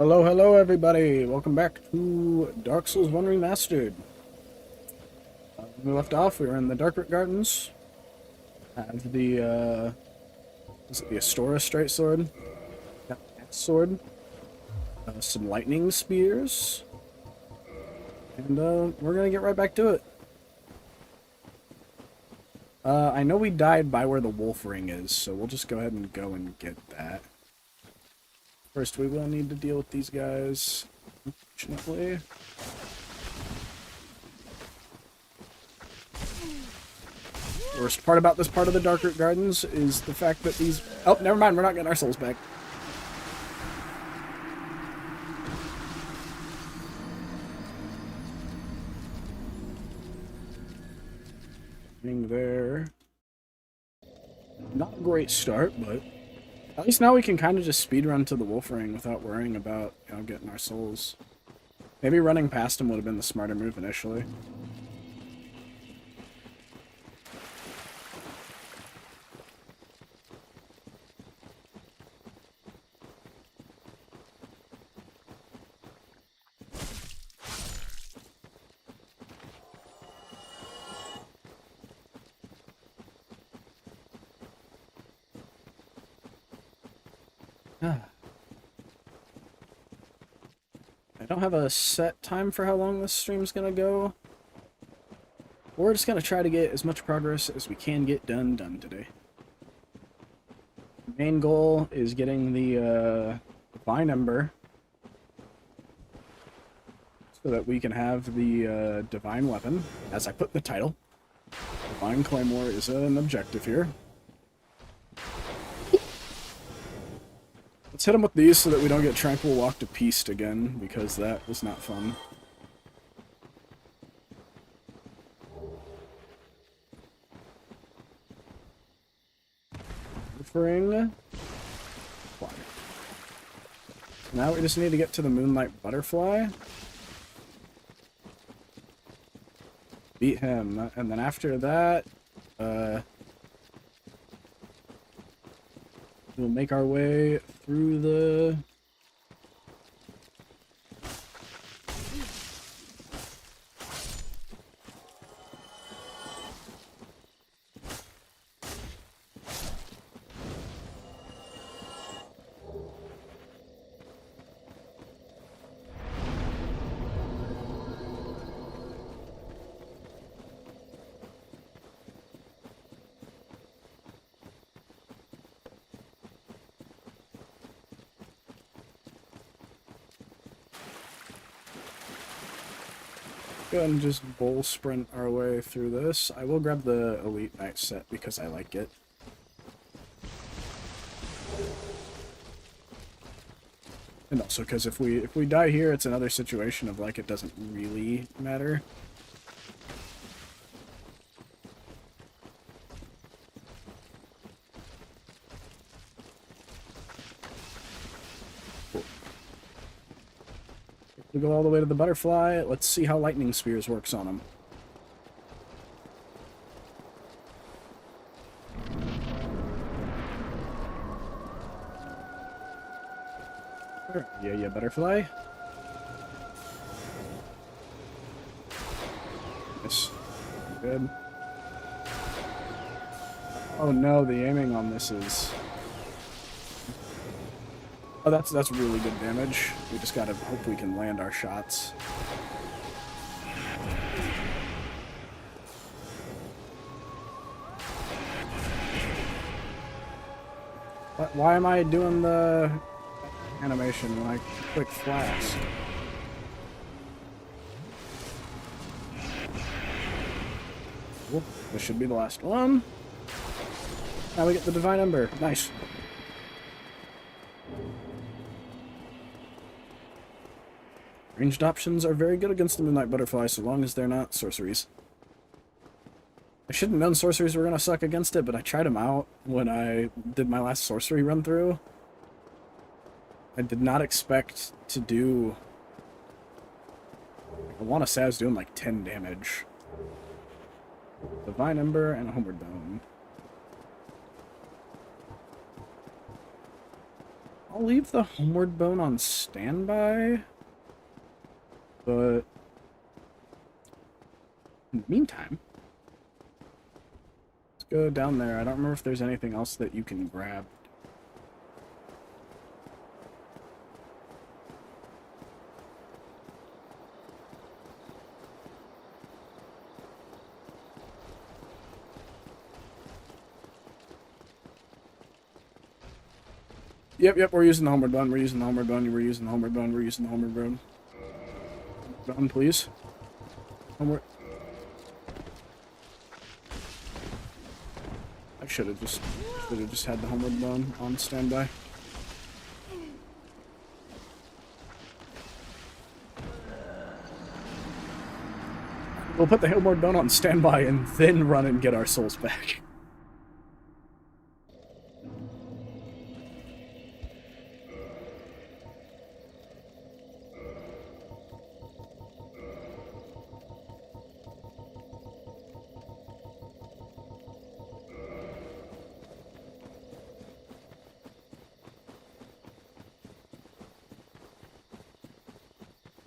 Hello, hello, everybody! Welcome back to Dark Souls 1 Remastered. When we left off, we were in the Dark Gardens. Have the, is it the Astora Straight Sword? Got the Axe Sword. Some lightning spears. And, we're gonna get right back to it. I know we died by where the wolf ring is, so we'll just go ahead and go and get that. First, we will need to deal with these guys, unfortunately. Worst part about this part of the Dark Root Gardens is the fact that these... Oh, never mind, we're not getting our souls back. There. Not a great start, but... At least now we can kind of just speedrun to the wolf ring without worrying about, you know, getting our souls. Maybe running past him would have been the smarter move initially. I don't have a set time for how long this stream's gonna go. We're just gonna try to get as much progress as we can get done today. The main goal is getting the Divine Ember so that we can have the Divine Weapon, as I put in the title. Divine Claymore is an objective here. Let's hit him with these so that we don't get Tranquil Walk to Peace again, because that was not fun. Ring. Now we just need to get to the Moonlight Butterfly. Beat him, and then after that, we'll make our way through the... Go ahead and just bowl sprint our way through this. I will grab the Elite Knight set because I like it. And also because if we die here, it's another situation of like it doesn't really matter. We go all the way to the butterfly. Let's see how lightning spears works on him. Yeah, butterfly. Yes. Good. Oh no, the aiming on this is... Oh, that's really good damage. We just gotta hope we can land our shots. Why am I doing the animation when I click flash? Cool. This should be the last one. Now we get the Divine Ember. Nice. Ranged options are very good against the Moonlight Butterfly, so long as they're not sorceries. I should have known sorceries were going to suck against it, but I tried them out when I did my last sorcery run-through. I did not expect to do... I want to say I was doing like 10 damage. Divine Ember and a Homeward Bone. not leave the homeward bone on standby, but in the meantime, let's go down there. I don't remember if there's anything else that you can grab. Yep, we're using the homeward bone, we're using the homeward bone, we're using the homeward bone, we're using the homeward bone. Bone, please. Homeward. I should have just had the homeward bone on standby. We'll put the homeward bone on standby and then run and get our souls back.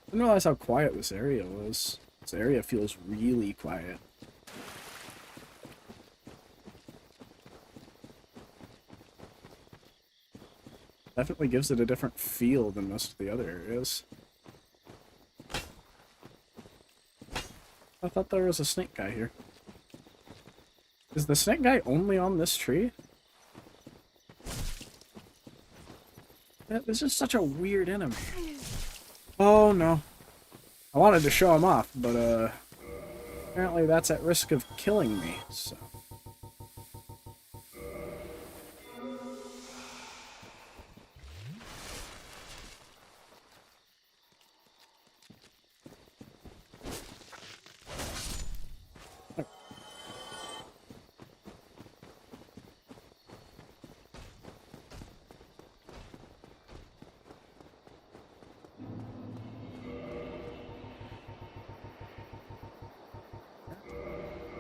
I didn't realize how quiet this area was. This area feels really quiet. Definitely gives it a different feel than most of the other areas. I thought there was a snake guy here. Is the snake guy only on this tree? This is such a weird enemy. Oh no. I wanted to show him off, but apparently that's at risk of killing me, so.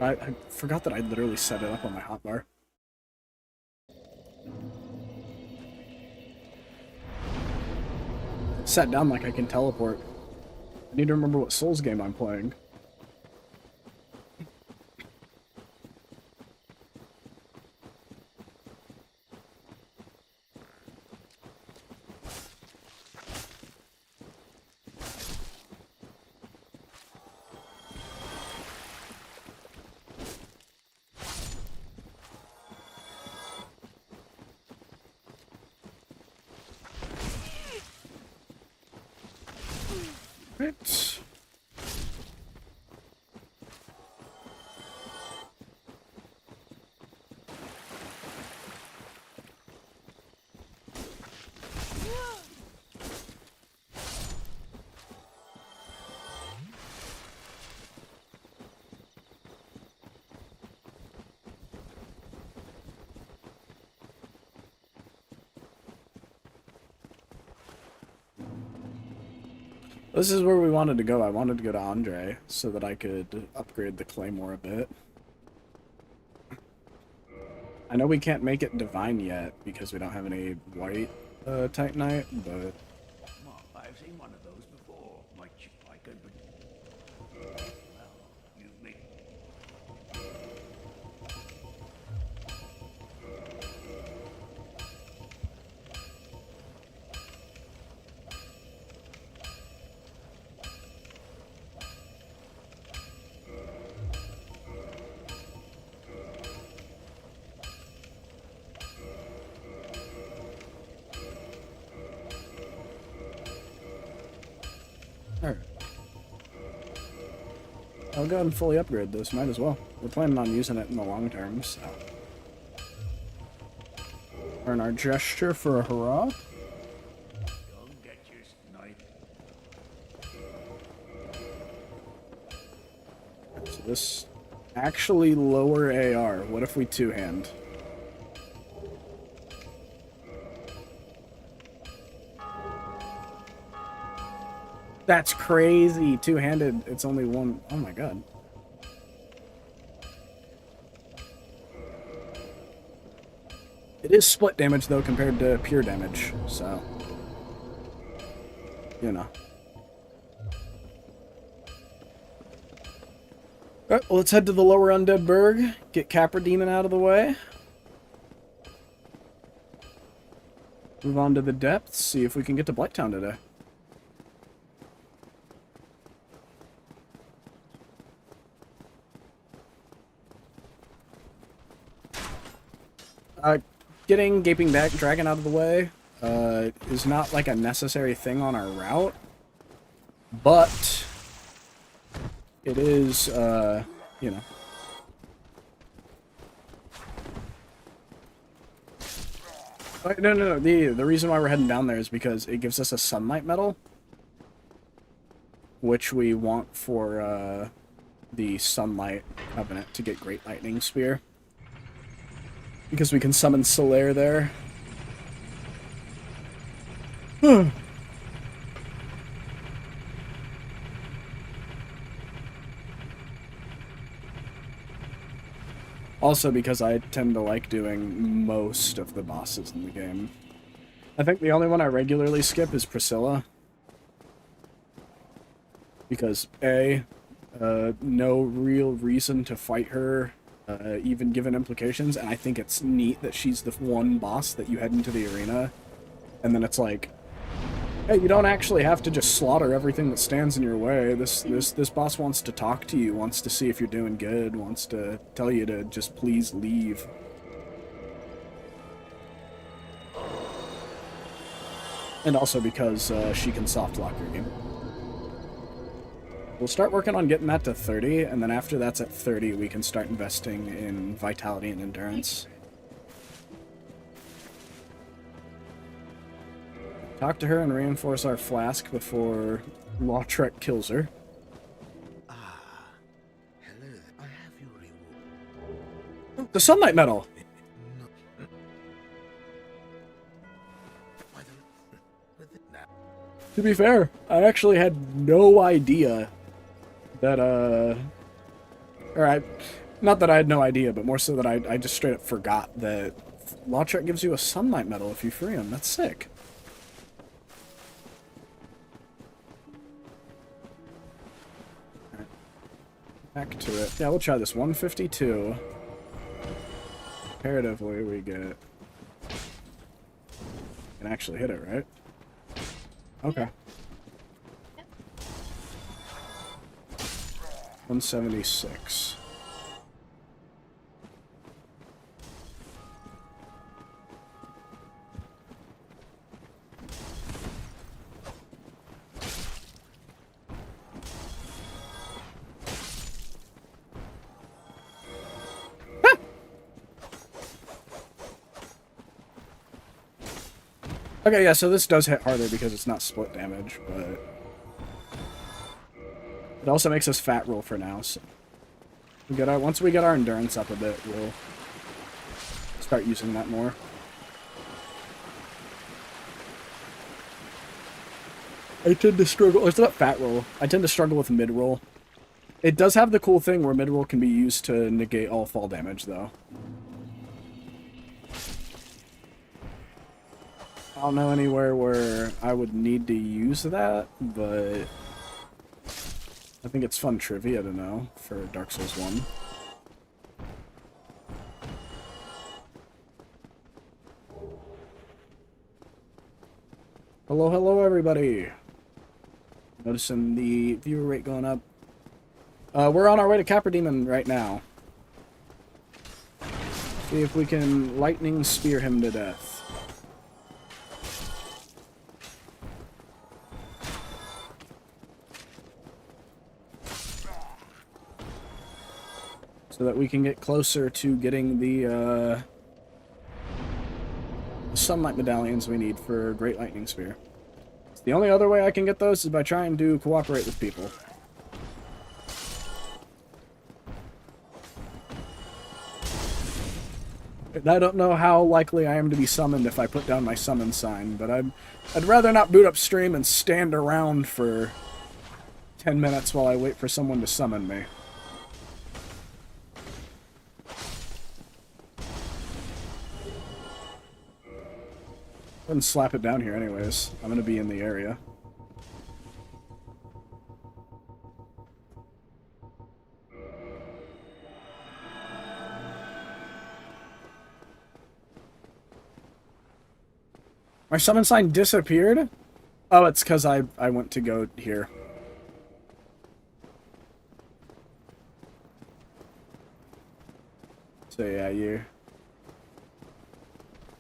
I forgot that I literally set it up on my hotbar. Sat down like I can teleport. I need to remember what Souls game I'm playing. Right. This is where we wanted to go. I wanted to go to Andre so that I could upgrade the claymore a bit. I know we can't make it divine yet because we don't have any white Titanite, but... Well, I've seen one of those before. Might you like it, but... Well, you make... Alright. I'll go ahead and fully upgrade this, might as well. We're planning on using it in the long term, so. Earn our gesture for a hurrah. Don't get your snipe. So this actually lower AR. What if we two-hand? That's crazy. Two-handed, it's only one. Oh my god. It is split damage, though, compared to pure damage, so... You know. Alright, well, let's head to the lower Undead Burg, get Capra Demon out of the way. Move on to the depths, see if we can get to Blightown today. Getting Gaping Dragon out of the way is not like a necessary thing on our route, but it is, you know. No. The reason why we're heading down there is because it gives us a Sunlight Medal, which we want for the Sunlight Covenant to get Great Lightning Spear. Because we can summon Solaire there. Also because I tend to like doing most of the bosses in the game. I think the only one I regularly skip is Priscilla. Because A, no real reason to fight her, even given implications, and I think it's neat that she's the one boss that you head into the arena, and then it's like, hey, you don't actually have to just slaughter everything that stands in your way. This boss wants to talk to you, wants to see if you're doing good, wants to tell you to just please leave. And also because she can soft lock your game. We'll start working on getting that to 30, and then after that's at 30, we can start investing in vitality and endurance. Talk to her and reinforce our flask before Lautrec kills her. Ah, hello. I have your reward. The Sunlight Medal! To be fair, I actually had no idea that, not that I had no idea, but more so that I just straight up forgot that Lautrec gives you a Sunlight Medal if you free him. That's sick. Alright. Back to it. Yeah, we'll try this. 152. Comparatively, we get... Can actually hit it, right? Okay. 176. Okay, yeah, so this does hit harder because it's not split damage, but it also makes us fat roll for now, so we get once we get our endurance up a bit, we'll start using that more. I tend to struggle, it's not fat roll, I tend to struggle with mid roll. It does have the cool thing where mid roll can be used to negate all fall damage, though. I don't know anywhere where I would need to use that, but I think it's fun trivia to know for Dark Souls 1. Hello everybody! Noticing the viewer rate going up. We're on our way to Capra Demon right now. See if we can lightning spear him to death. So that we can get closer to getting the sunlight medallions we need for Great Lightning Spear. The only other way I can get those is by trying to cooperate with people. I don't know how likely I am to be summoned if I put down my summon sign, but I'd rather not boot up stream and stand around for 10 minutes while I wait for someone to summon me. And slap it down here anyways. I'm gonna be in the area. My summon sign disappeared? Oh, it's because I went to go here. So yeah, you...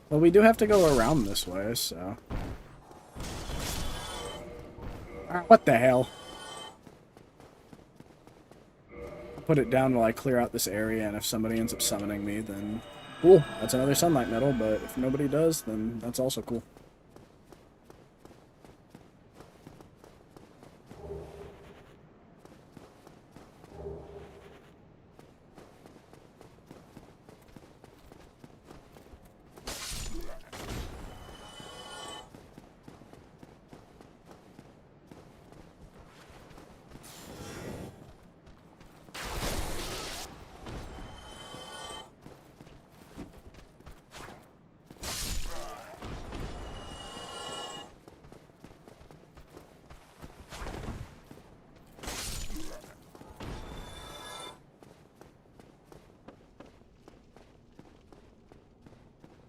Well, we do have to go around this way, so... What the hell? I'll put it down while I clear out this area, and if somebody ends up summoning me, then... Cool, that's another sunlight medal, but if nobody does, then that's also cool.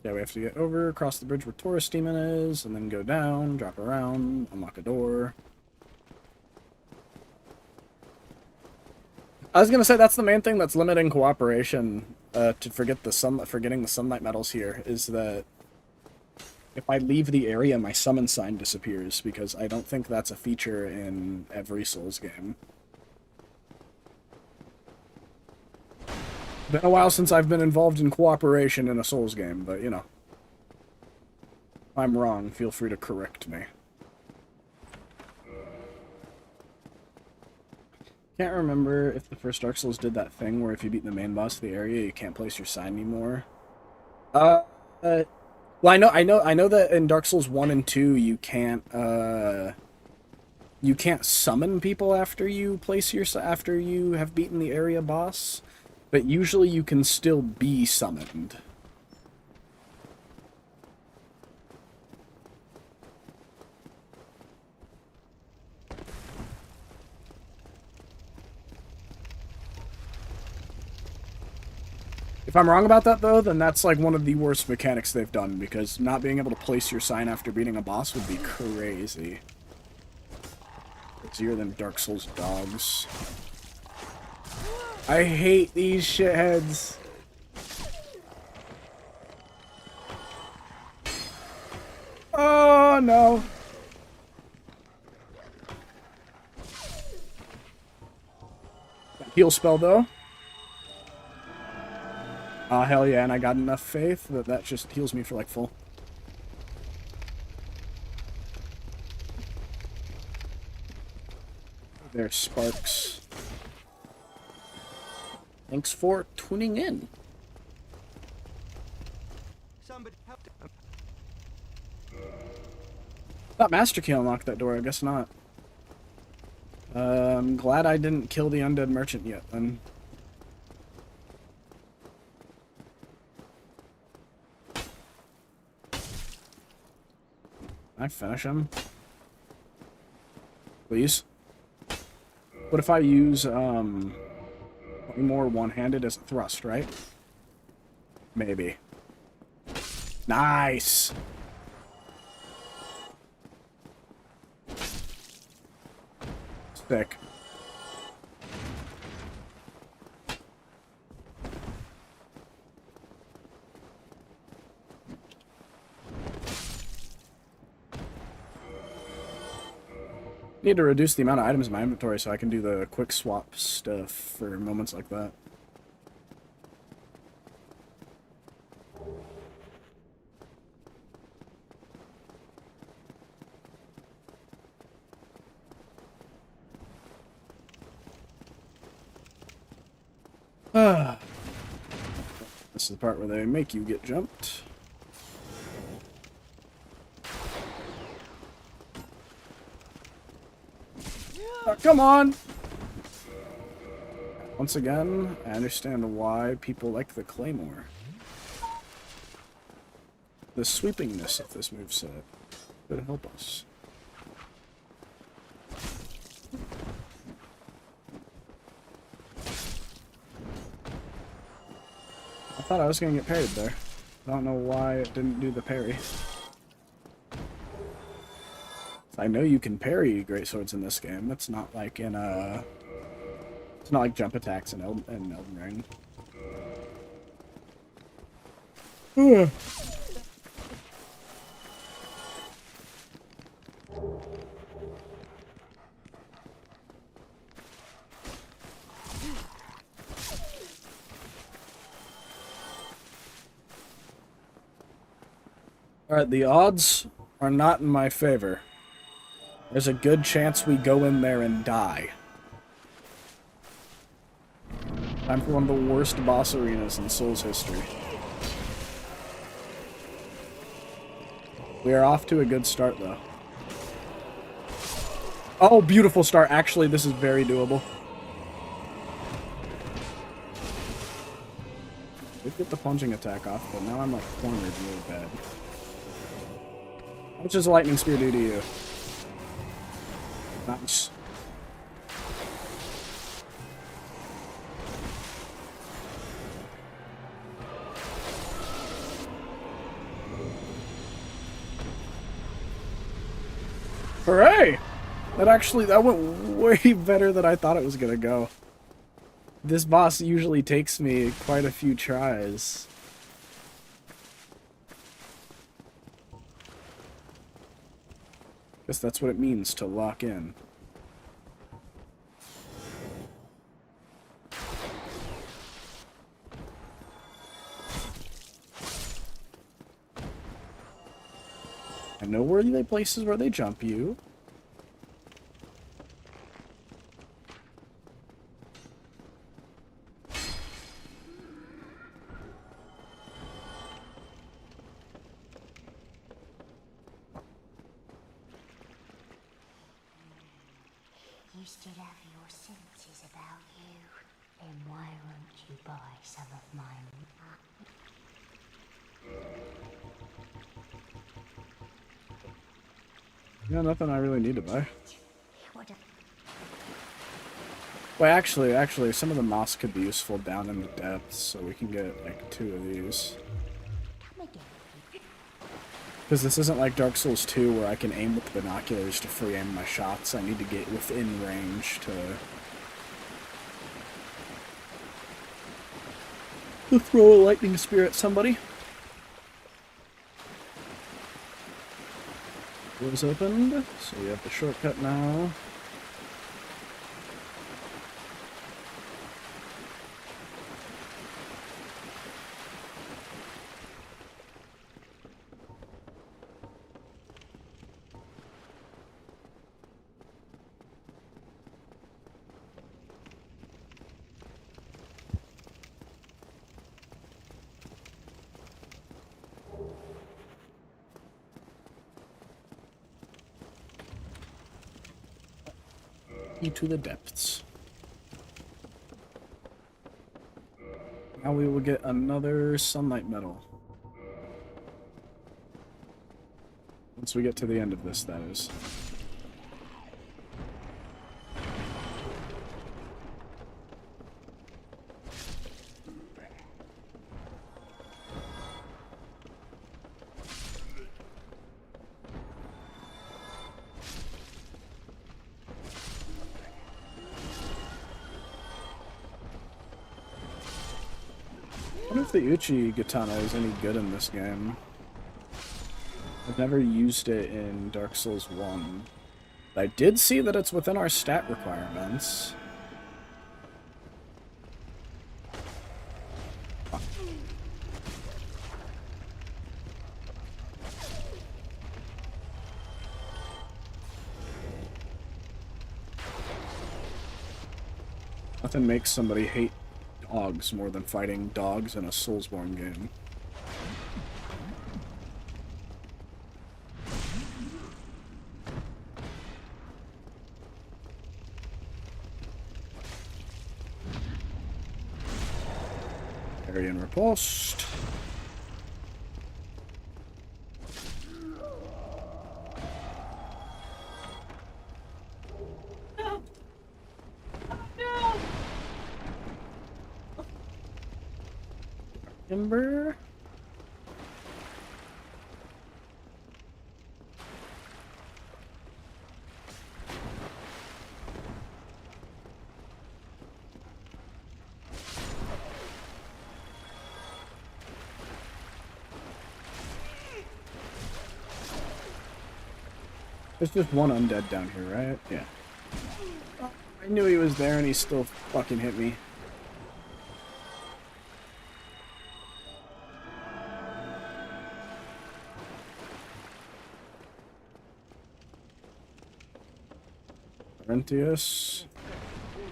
Yeah, we have to get over, cross the bridge where Taurus Demon is, and then go down, drop around, unlock a door. I was gonna say that's the main thing that's limiting cooperation. Forgetting the sunlight medals here is that if I leave the area, my summon sign disappears because I don't think that's a feature in every Souls game. Been a while since I've been involved in cooperation in a Souls game, but you know. If I'm wrong, feel free to correct me. Can't remember if the first Dark Souls did that thing where if you beat the main boss of the area, you can't place your sign anymore. Well, I know that in Dark Souls 1 and 2, you can't summon people after you have beaten the area boss. But usually you can still be summoned. If I'm wrong about that, though, then that's like one of the worst mechanics they've done, because not being able to place your sign after beating a boss would be crazy. It's easier than Dark Souls dogs. I hate these shitheads. Oh, no. Heal spell, though. Oh, hell yeah, and I got enough faith that that just heals me for, like, full. There's Sparks. Thanks for tuning in. Thought Master Key unlocked that door, I guess not. I'm glad I didn't kill the undead merchant yet, then. Can I finish him? Please? What if I use, more one-handed as a thrust, right? Maybe. Nice! Sick. Need to reduce the amount of items in my inventory so I can do the quick swap stuff for moments like that. This is the part where they make you get jumped. Oh, come on! Once again, I understand why people like the claymore. the sweepingness of this moveset could help us. I thought I was gonna get parried there. I don't know why it didn't do the parry. I know you can parry greatswords in this game. It's not like in it's not like jump attacks in Elden Ring. Alright, the odds are not in my favor. There's a good chance we go in there and die. Time for one of the worst boss arenas in Souls history. We are off to a good start, though. Oh, beautiful start. Actually, this is very doable. Did get the plunging attack off, but now I'm like cornered really bad. How much does a lightning spear do to you? Nice. Hooray! That went way better than I thought it was gonna go. This boss usually takes me quite a few tries. Guess that's what it means to lock in. I know where the places where they jump you. You still have your senses about you. Then why won't you buy some of mine? Yeah, nothing I really need to buy. What a... Well, actually, some of the moss could be useful down in the depths, so we can get, like, 2 of these. Come again. Because this isn't like Dark Souls 2, where I can aim with binoculars to free aim my shots. I need to get within range to throw a lightning spear at somebody. Doors opened, so we have the shortcut now. To the depths. Now we will get another sunlight medal. Once we get to the end of this, that is. I wonder if the Uchi katana is any good in this game. I've never used it in Dark Souls 1. I did see that it's within our stat requirements. Nothing makes somebody hate dogs more than fighting dogs in a Soulsborne game. Parry and riposte. Ember. There's just one undead down here, right? Yeah. Oh, I knew he was there and he still fucking hit me. Laurentius.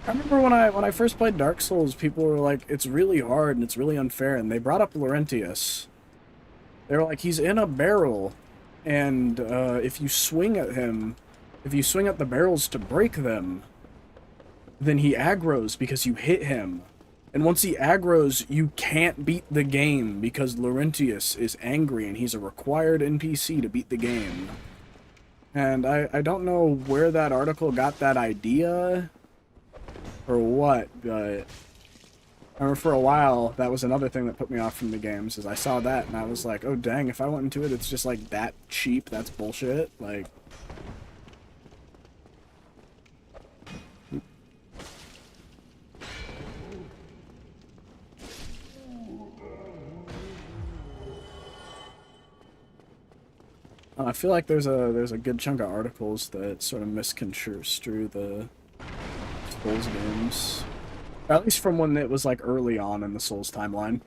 I remember when I first played Dark Souls, people were like, it's really hard and it's really unfair, and they brought up Laurentius. They were like, he's in a barrel, and if you swing at him, if you swing at the barrels to break them, then he aggroes because you hit him. And once he aggroes, you can't beat the game because Laurentius is angry and he's a required NPC to beat the game. And I don't know where that article got that idea or what, but I remember for a while that was another thing that put me off from the games, is I saw that and I was like, oh dang, if I went into it, it's just like that cheap, that's bullshit. Like, I feel like there's a good chunk of articles that sort of misconstrue the Souls games. Or at least from when it was like early on in the Souls timeline.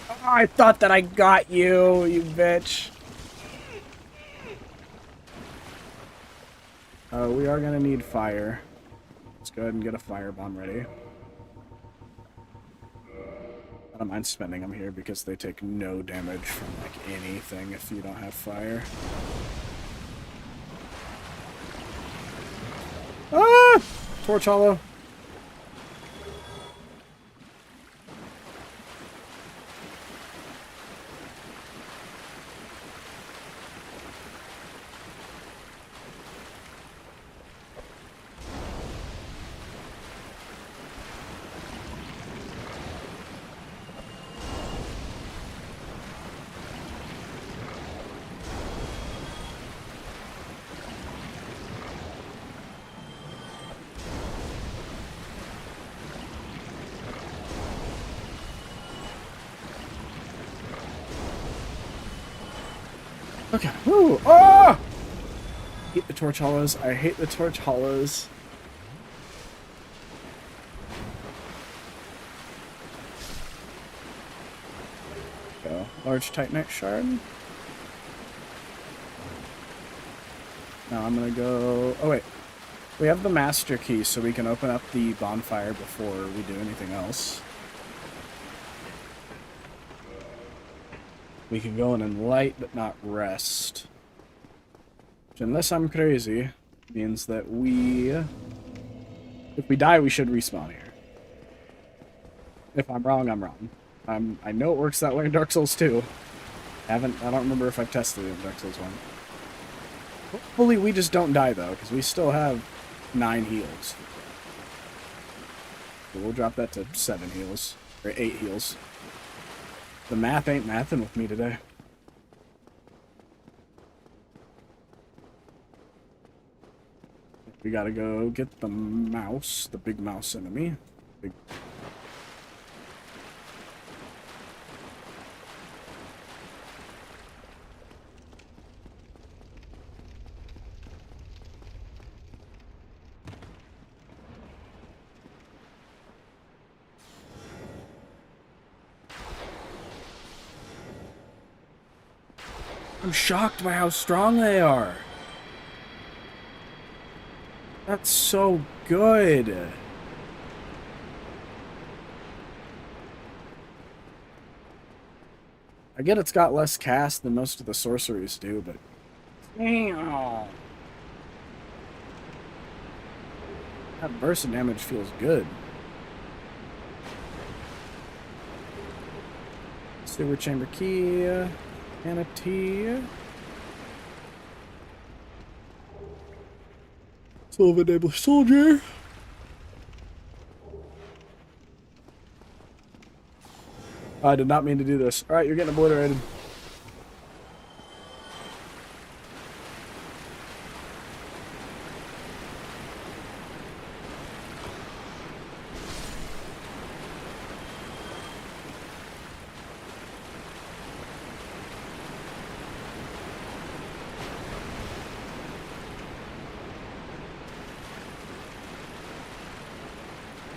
Oh, I thought that I got you, you bitch. We are gonna need fire. Let's go ahead and get a fire bomb ready. I don't mind spending them here because they take no damage from like anything if you don't have fire. Ah! Torch hollow. Okay. Woo! Oh! I hate the torch hollows. I hate the torch hollows. Go. Large titanite shard. Now I'm gonna go... Oh wait. We have the master key, so we can open up the bonfire before we do anything else. We can go in and light, but not rest. Which, unless I'm crazy, means that if we die, we should respawn here. If I'm wrong, I'm wrong. I know it works that way in Dark Souls 2. I don't remember if I've tested it in Dark Souls 1. Hopefully we just don't die, though, because we still have 9 heals. So we'll drop that to 7 heals. Or 8 heals. The math ain't mathin' with me today. We gotta go get the mouse, the big mouse enemy. Big... I'm shocked by how strong they are. That's so good. I get it's got less cast than most of the sorceries do, but... Damn. That burst of damage feels good. Sewer chamber key... and a tea. Silver enable soldier. I did not mean to do this. Alright, you're getting obliterated.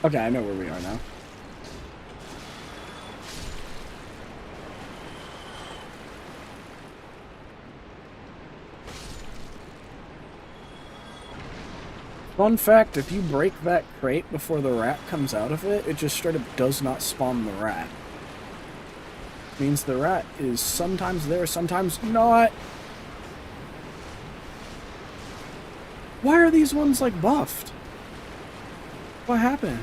Okay, I know where we are now. Fun fact, if you break that crate before the rat comes out of it, it just straight up does not spawn the rat. Means the rat is sometimes there, sometimes not. Why are these ones, like, buffed? What happened?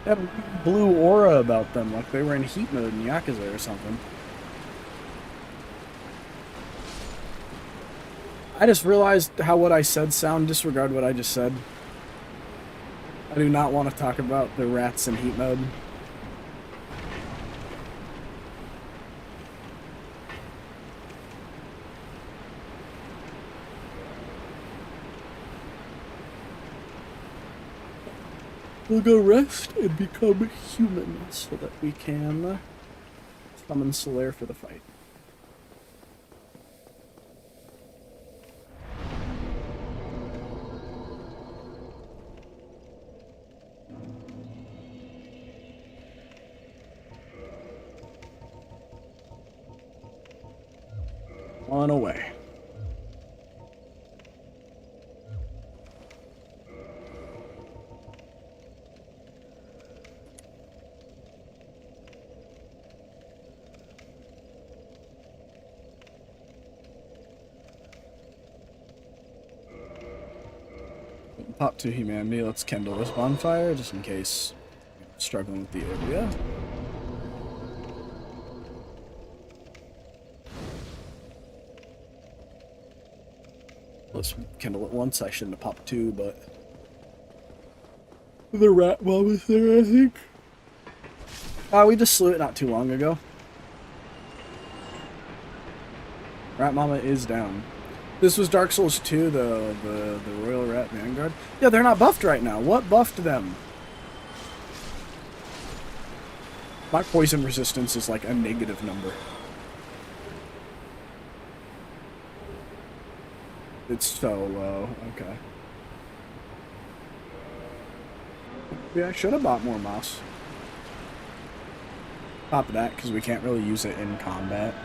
They have a blue aura about them, like they were in heat mode in Yakuza or something. I just realized how what I said sound. Disregard what I just said. I do not want to talk about the rats in heat mode. We'll go rest and become human so that we can summon Solaire for the fight. On away. Pop to humanity. Let's kindle this bonfire just in case you're struggling with the area. Let's kindle it once. I shouldn't have popped two, but the rat mom is there, I think. We just slew it not too long ago. Rat Mama is down. This was Dark Souls 2, the Royal Rat Vanguard. Yeah, they're not buffed right now. What buffed them? My poison resistance is like a negative number. It's so low. Okay. Yeah, I should have bought more moss. Top of that, because we can't really use it in combat.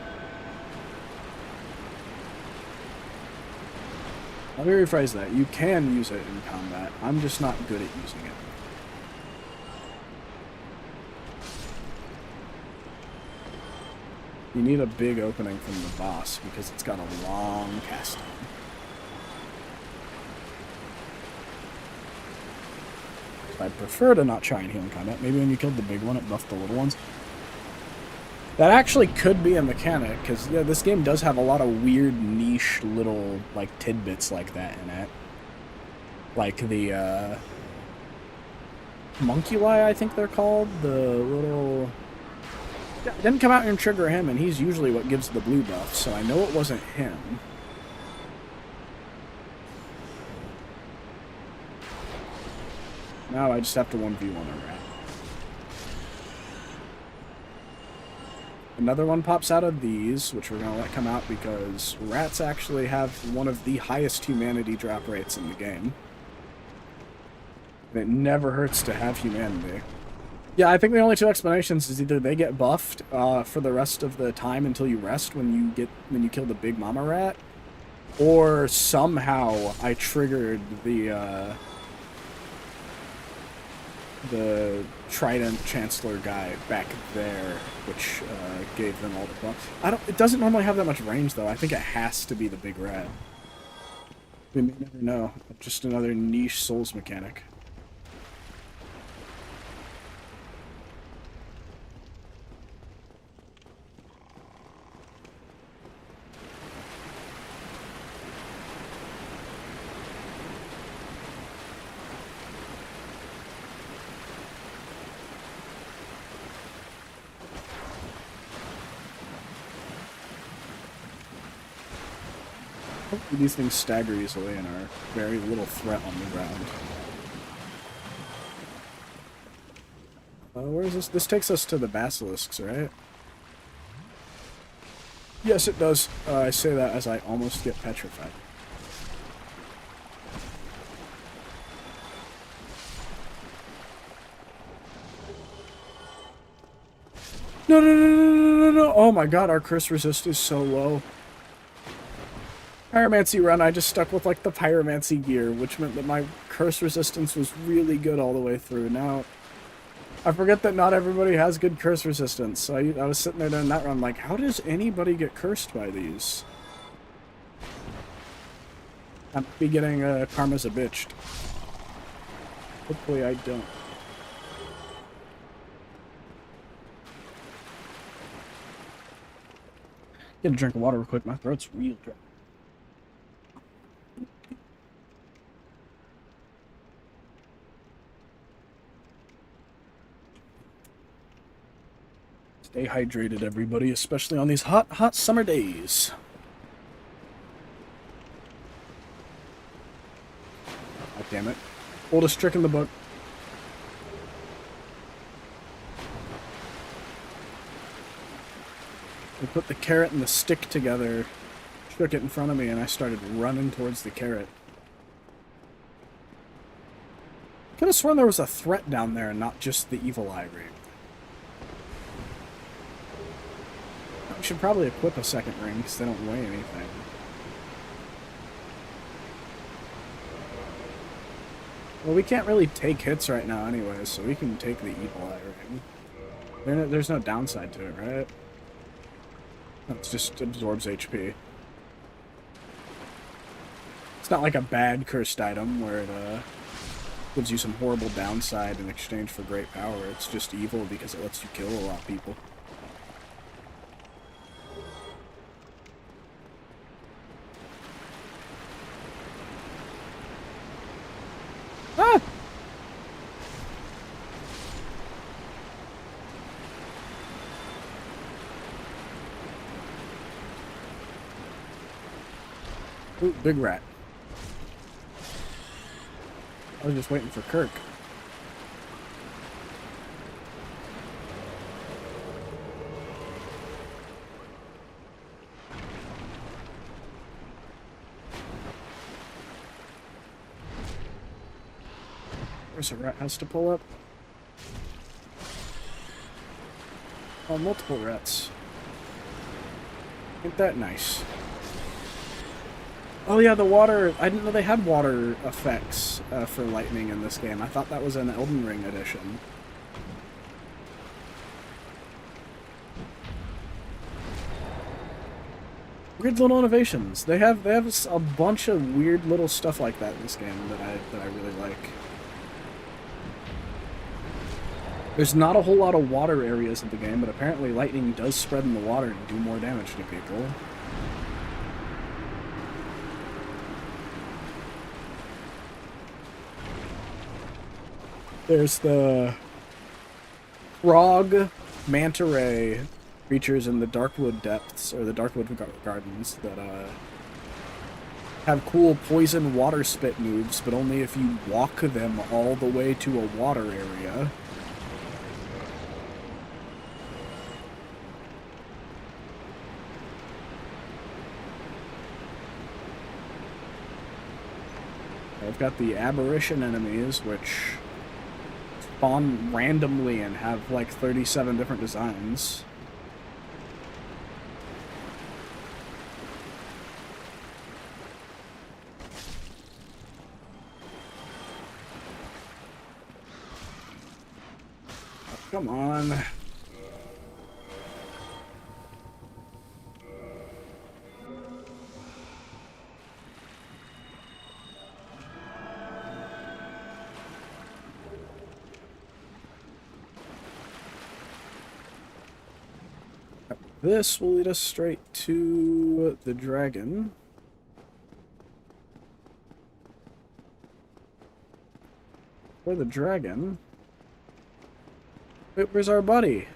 Let me rephrase that. You can use it in combat. I'm just not good at using it. You need a big opening from the boss because it's got a long cast time. I'd prefer to not try and heal in combat. Maybe when you killed the big one, it buffed the little ones. That actually could be a mechanic, because yeah, this game does have a lot of weird, niche little, like, tidbits like that in it. Like the, Monkuli, I think they're called. The little... Yeah, it didn't come out and trigger him, and he's usually what gives the blue buff, so I know it wasn't him. Now I just have to 1v1 a rat. Another one pops out of these, which we're going to let come out because rats actually have one of the highest humanity drop rates in the game. And it never hurts to have humanity. Yeah, I think the only two explanations is either they get buffed for the rest of the time until you rest when you kill the big mama rat, or somehow I triggered the Trident Chancellor guy back there, which gave them all the buffs. It doesn't normally have that much range, though. I think it has to be the big rat. We may never know. Just another niche Souls mechanic. These things stagger easily and are very little threat on the ground. Where is this? This takes us to the basilisks, right? Yes, it does. I say that as I almost get petrified. No, no, no, no, no, no, no! Oh my god, our curse resist is so low. Pyromancy run, I just stuck with, like, the pyromancy gear, which meant that my curse resistance was really good all the way through. Now, I forget that not everybody has good curse resistance, so I was sitting there doing that run like, how does anybody get cursed by these? I'm be getting karma's a bitch. Hopefully I don't. Get a drink of water real quick, my throat's real dry. Stay hydrated, everybody, especially on these hot, hot summer days. God damn it. Oldest trick in the book. I put the carrot and the stick together, shook it in front of me, and I started running towards the carrot. Could have sworn there was a threat down there and not just the evil eye ring. We should probably equip a second ring because they don't weigh anything. Well, we can't really take hits right now anyway, so we can take the evil eye ring. There's no downside to it, right? It just absorbs HP. It's not like a bad cursed item where it gives you some horrible downside in exchange for great power. It's just evil because it lets you kill a lot of people. Ah! Ooh, big rat. I was just waiting for Kirk. Where's a rat has to pull up? Oh, multiple rats. Ain't that nice? Oh yeah, the water... I didn't know they had water effects for lightning in this game. I thought that was an Elden Ring edition. Weird little innovations. They have a bunch of weird little stuff like that in this game that I really like. There's not a whole lot of water areas in the game, but apparently lightning does spread in the water and do more damage to people. There's the frog manta ray creatures in the Darkwood depths, or the Darkwood gardens, that have cool poison water spit moves, but only if you walk them all the way to a water area. I've got the aberration enemies, which spawn randomly and have like 37 different designs. Oh, come on. This will lead us straight to the dragon. For the dragon. Wait, where's our buddy?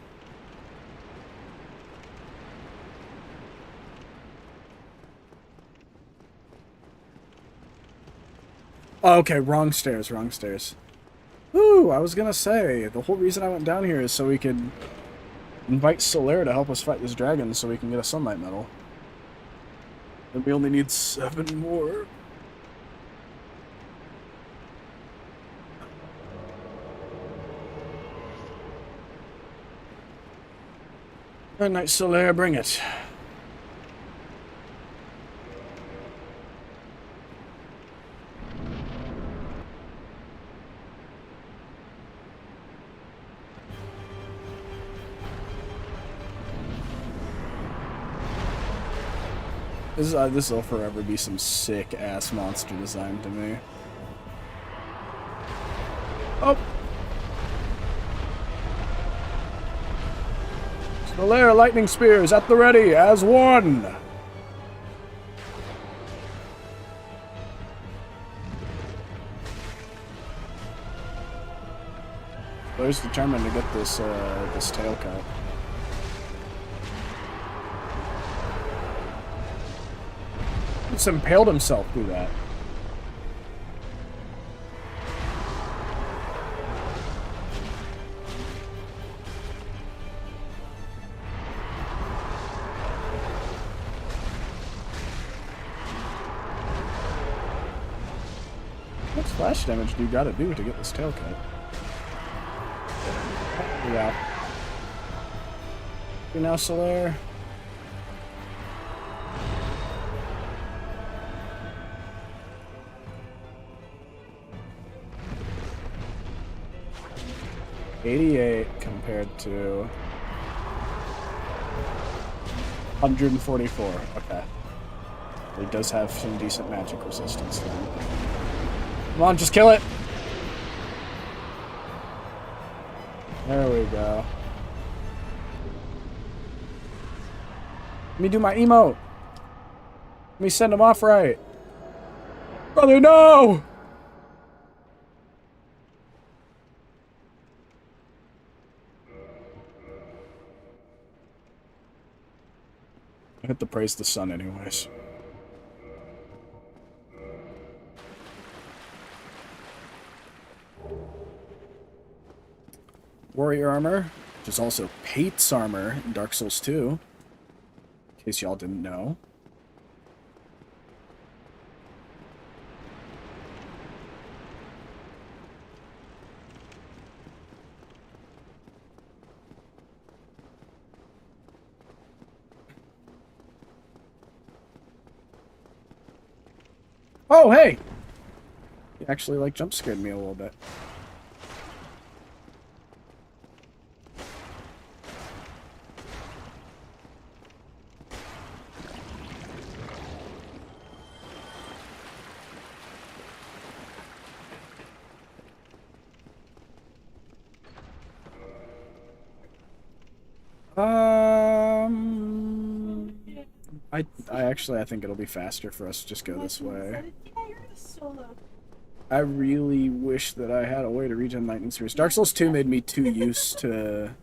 Oh, okay, wrong stairs, wrong stairs. Woo, I was gonna say, the whole reason I went down here is so we could invite Solaire to help us fight this dragon so we can get a sunlight medal. And we only need 7 more. Alright, Knight Solaire, bring it. This will forever be some sick-ass monster design to me. Oh! Solaire lightning spears at the ready, as one! Solaire's determined to get this, this tail cut. He's impaled himself through that. What splash damage do you gotta do to get this tail cut? Yeah. You now, Solaire. $88 compared to 144. Okay. He does have some decent magic resistance then. Come on, just kill it! There we go. Let me do my emote. Let me send him off right. Brother, no! I hit the praise the sun anyways. Warrior armor, which is also Pate's armor in Dark Souls 2, in case y'all didn't know. Oh, hey! You actually, like, jump scared me a little bit. I think it'll be faster for us to just go this way. I really wish that I had a way to regen lightning spears. Dark Souls 2 made me too used to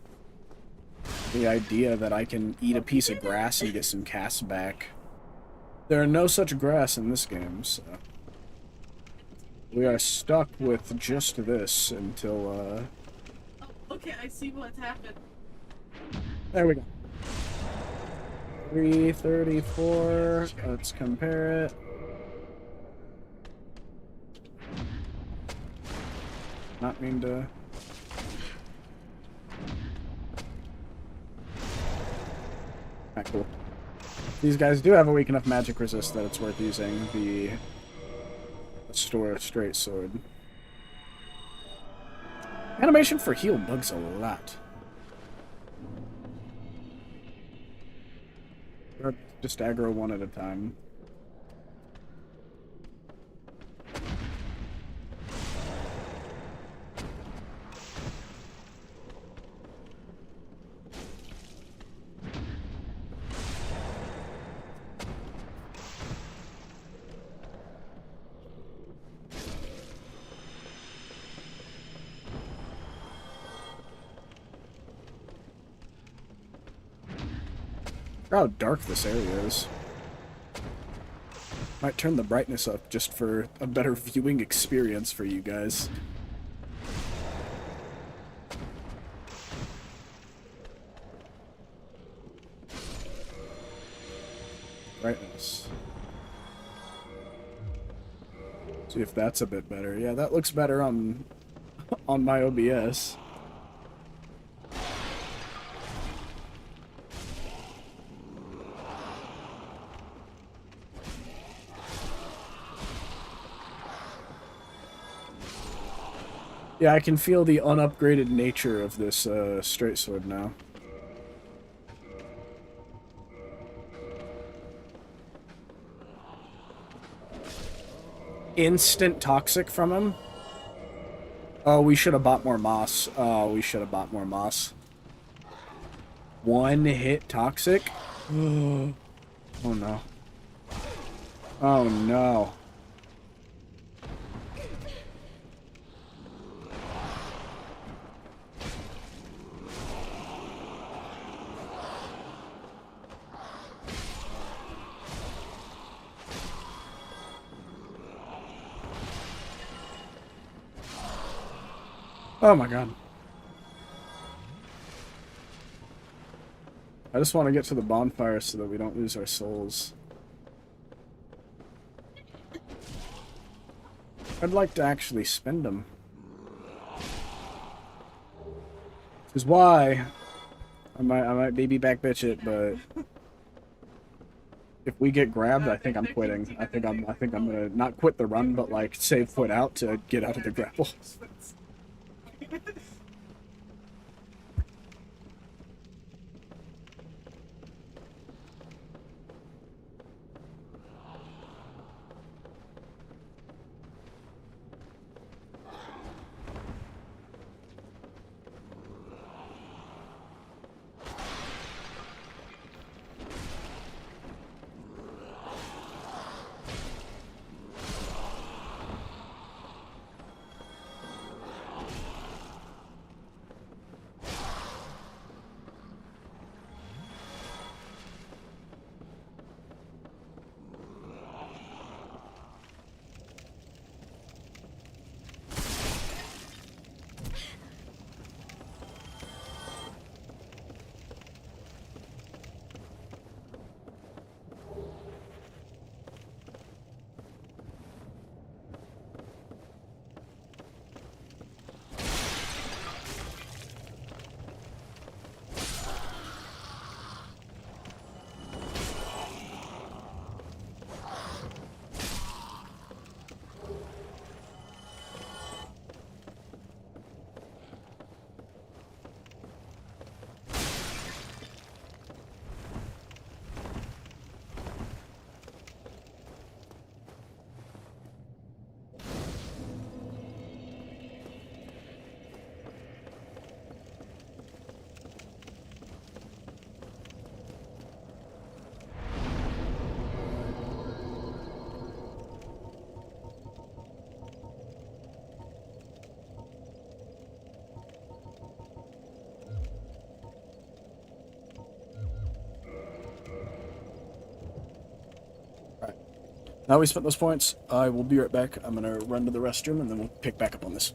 the idea that I can eat a piece of grass and get some casts back. There are no such grass in this game, so we are stuck with just this until Oh, okay, I see what's happened. there we go. 334. Let's compare it. Not mean to. Alright, cool. These guys do have a weak enough magic resist that it's worth using the straight sword. Animation for heal bugs a lot. Or just aggro one at a time. How dark this area is. Might turn the brightness up just for a better viewing experience for you guys. Brightness. See if that's a bit better. Yeah, that looks better on my OBS. Yeah, I can feel the unupgraded nature of this straight sword now. Instant toxic from him? Oh, we should have bought more moss. Oh, we should have bought more moss. One hit toxic? Oh no. Oh no. Oh my god. I just want to get to the bonfire so that we don't lose our souls. I'd like to actually spend them. Which is why I might baby back bitch it, but if we get grabbed, I think I'm quitting. I think I'm gonna not quit the run, but like save foot out to get out of the grapple. Now we spent those points, I will be right back. I'm gonna run to the restroom and then we'll pick back up on this.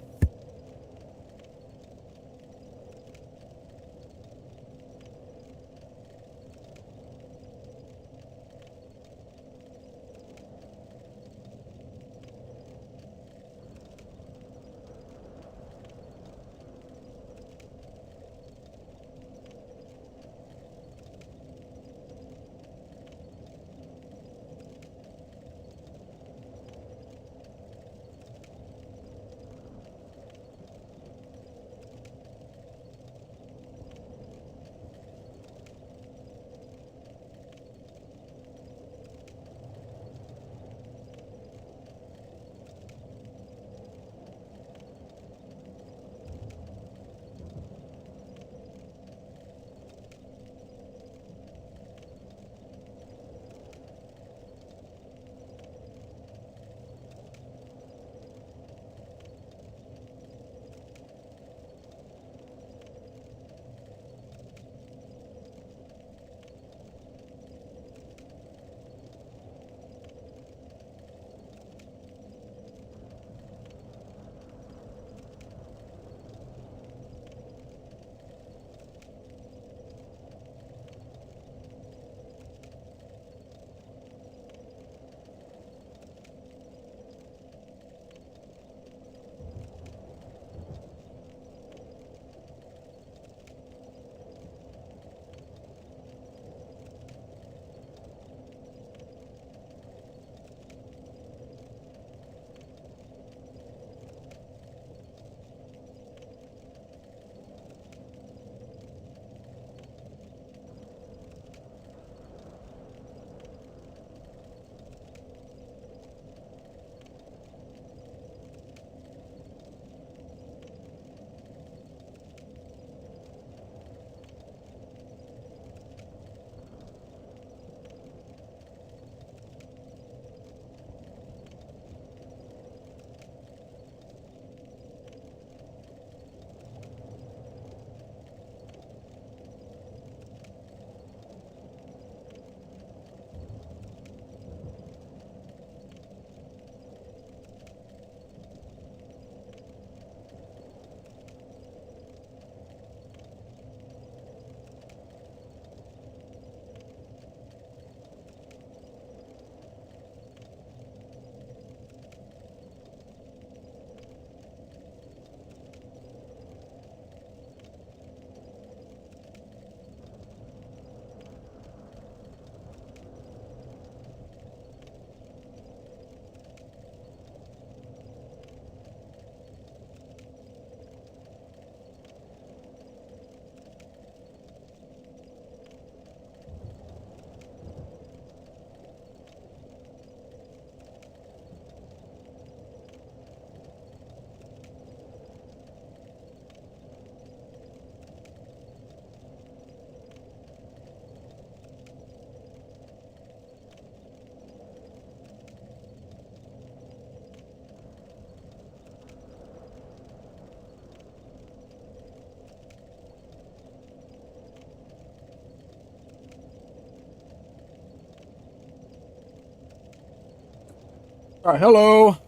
Alright, hello!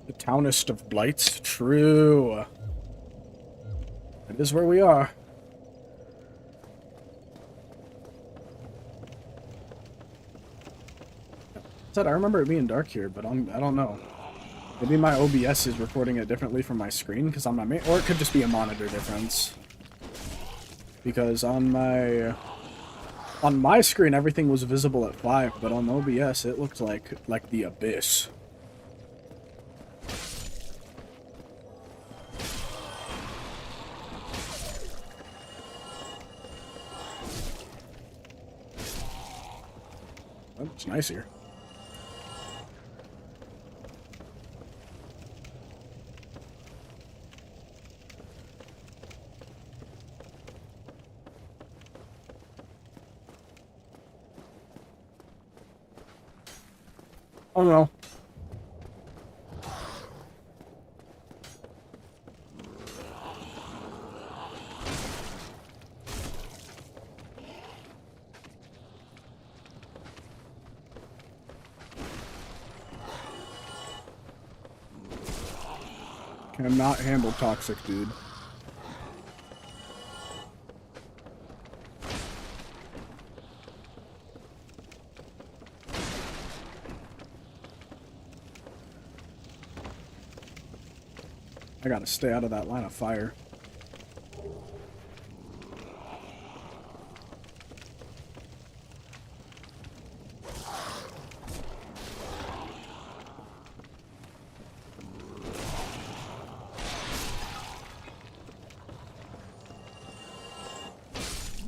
The townest of blights. True. It is where we are. Said I remember it being dark here, but I don't know. Maybe my OBS is recording it differently from my screen because on my main, or it could just be a monitor difference. Because on my screen everything was visible at 5, but on OBS it looked like the abyss. Oh, it's nice here. Oh no. Cannot handle toxic, dude. I gotta stay out of that line of fire.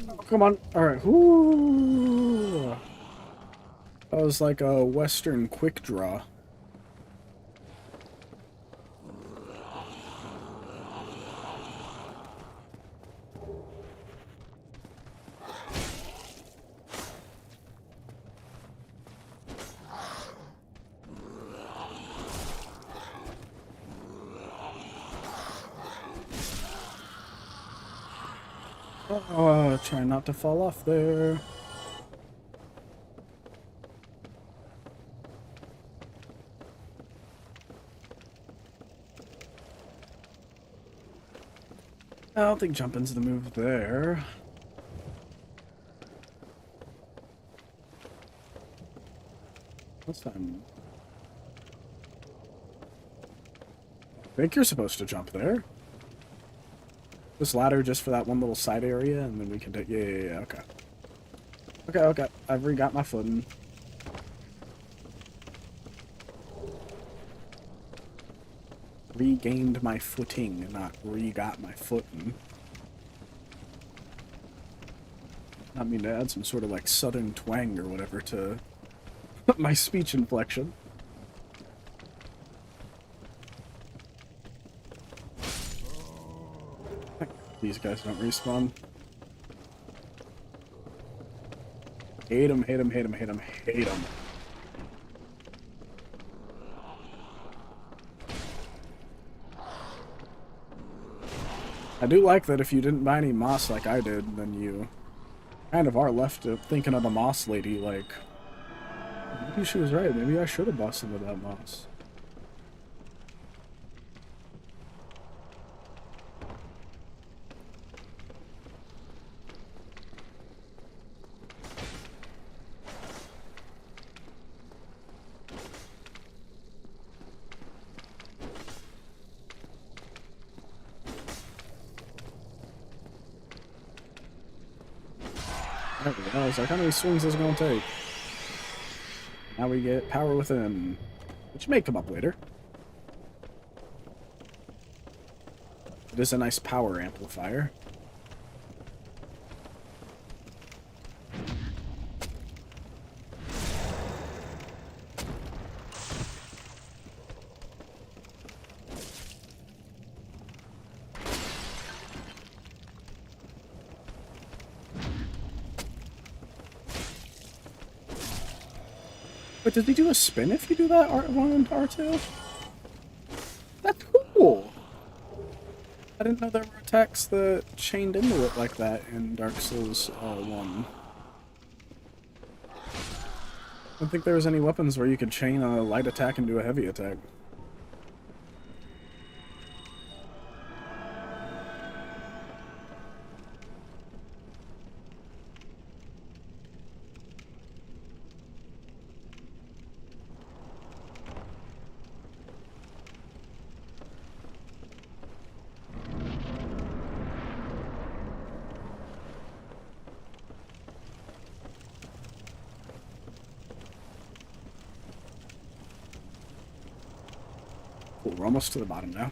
Oh, come on. Alright. Ooh. That was like a Western quick draw. Oh, try not to fall off there. I don't think jumping's the move there. This time. I think you're supposed to jump there. This ladder just for that one little side area, and then we can take. Yeah, okay. Okay. I've re-got my footing. Regained my footing, not re-got my footing. I mean to add some sort of like southern twang or whatever to my speech inflection. These guys don't respawn. Hate them. I do like that if you didn't buy any moss like I did, then you kind of are left thinking of the moss lady, like, maybe she was right, maybe I should have bought some of that moss. There we go. I was like, how many swings is it going to take? Now we get power within, which may come up later. It is a nice power amplifier. Wait, did they do a spin if you do that R1 and R2? That's cool! I didn't know there were attacks that chained into it like that in Dark Souls 1. don't think there was any weapons where you could chain a light attack into a heavy attack. Cool, we're almost to the bottom now.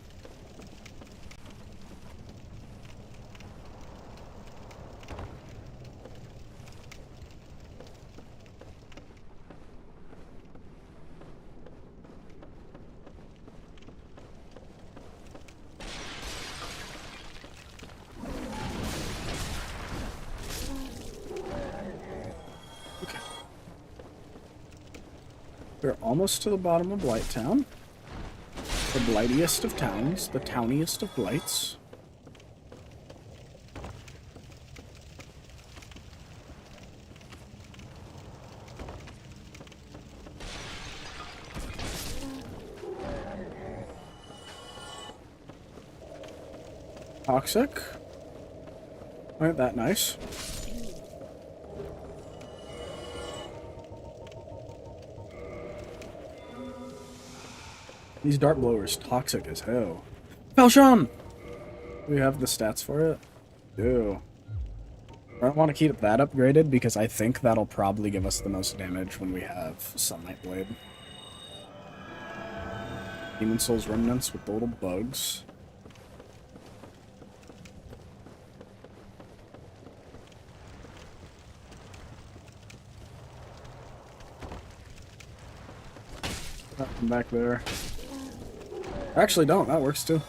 Okay. We're almost to the bottom of Blightown. The blightiest of towns, the towniest of blights. Toxic. Aren't that nice? These dart blowers toxic as hell. Falchion! Do we have the stats for it? Do. I don't want to keep that upgraded because I think that'll probably give us the most damage when we have Sunlight Blade. Demon Souls Remnants with the little bugs. Nothing back there. Actually, don't. That works too.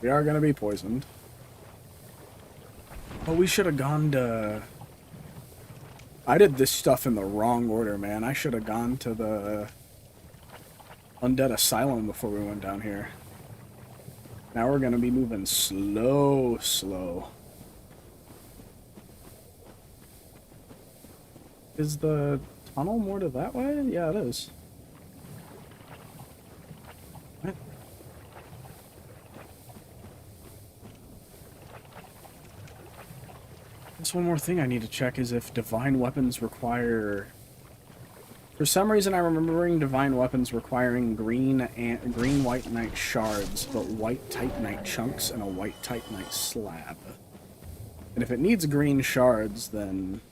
We are gonna be poisoned. Oh, we should have gone to... I did this stuff in the wrong order, man. I should have gone to the Undead Asylum before we went down here. Now we're gonna be moving slow. Is the tunnel more to that way? Yeah, it is. What? There's one more thing I need to check is if divine weapons require... For some reason I'm remembering divine weapons requiring green white knight shards, but white titanite chunks and a white titanite slab. And if it needs green shards, then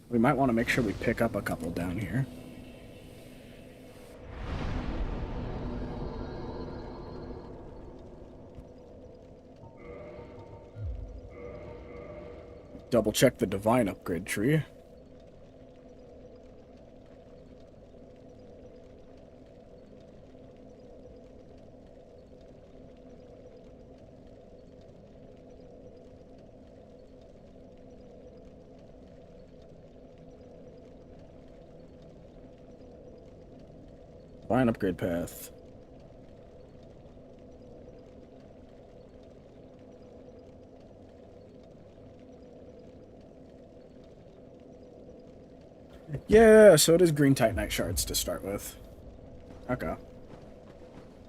we might want to make sure we pick up a couple down here. Double check the divine upgrade tree. Divine upgrade path. Yeah, so it is green titanite shards to start with. Okay.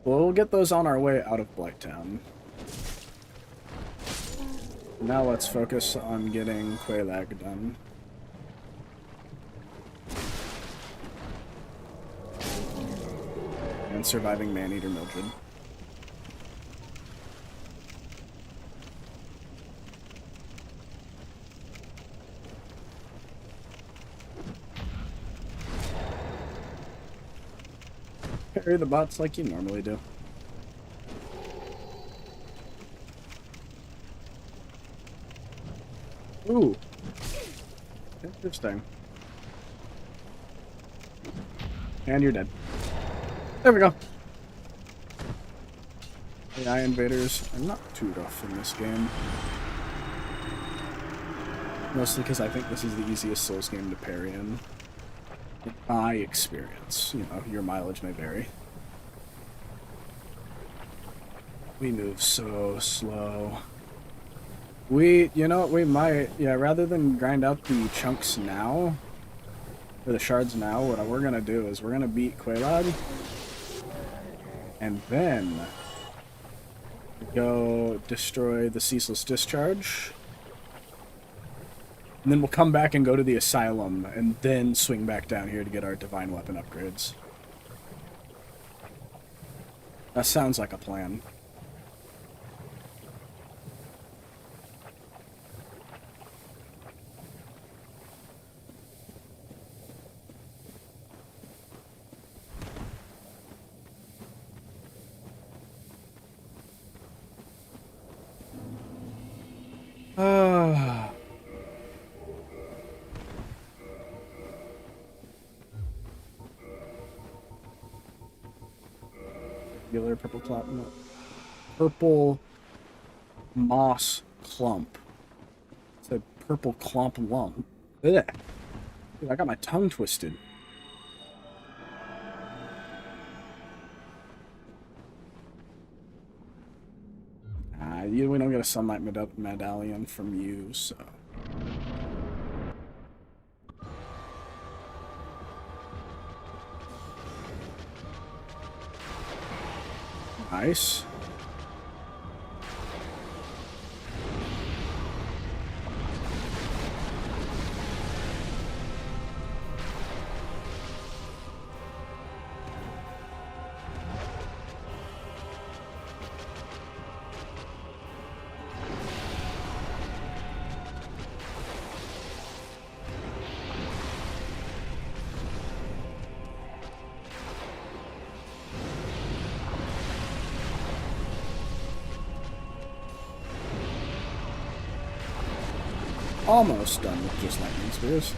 Well, we'll get those on our way out of Blightown. Now let's focus on getting Quelaag done. And surviving Maneater Mildred. Parry the bots like you normally do. Ooh. Interesting. And you're dead. There we go. AI invaders are not too rough in this game. Mostly because I think this is the easiest Souls game to parry in my experience. You know, your mileage may vary. We move so slow. You know, we might, yeah, rather than grind out the chunks now, or the shards now, what we're gonna do is we're gonna beat Quelaag, and then go destroy the Ceaseless Discharge, and then we'll come back and go to the Asylum, and then swing back down here to get our Divine Weapon upgrades. That sounds like a plan. Regular purple moss clump. It's a purple clump lump. Ugh. Dude, I got my tongue twisted. We don't get a sunlight medallion from you, so. Nice. Almost done with just lightning spears.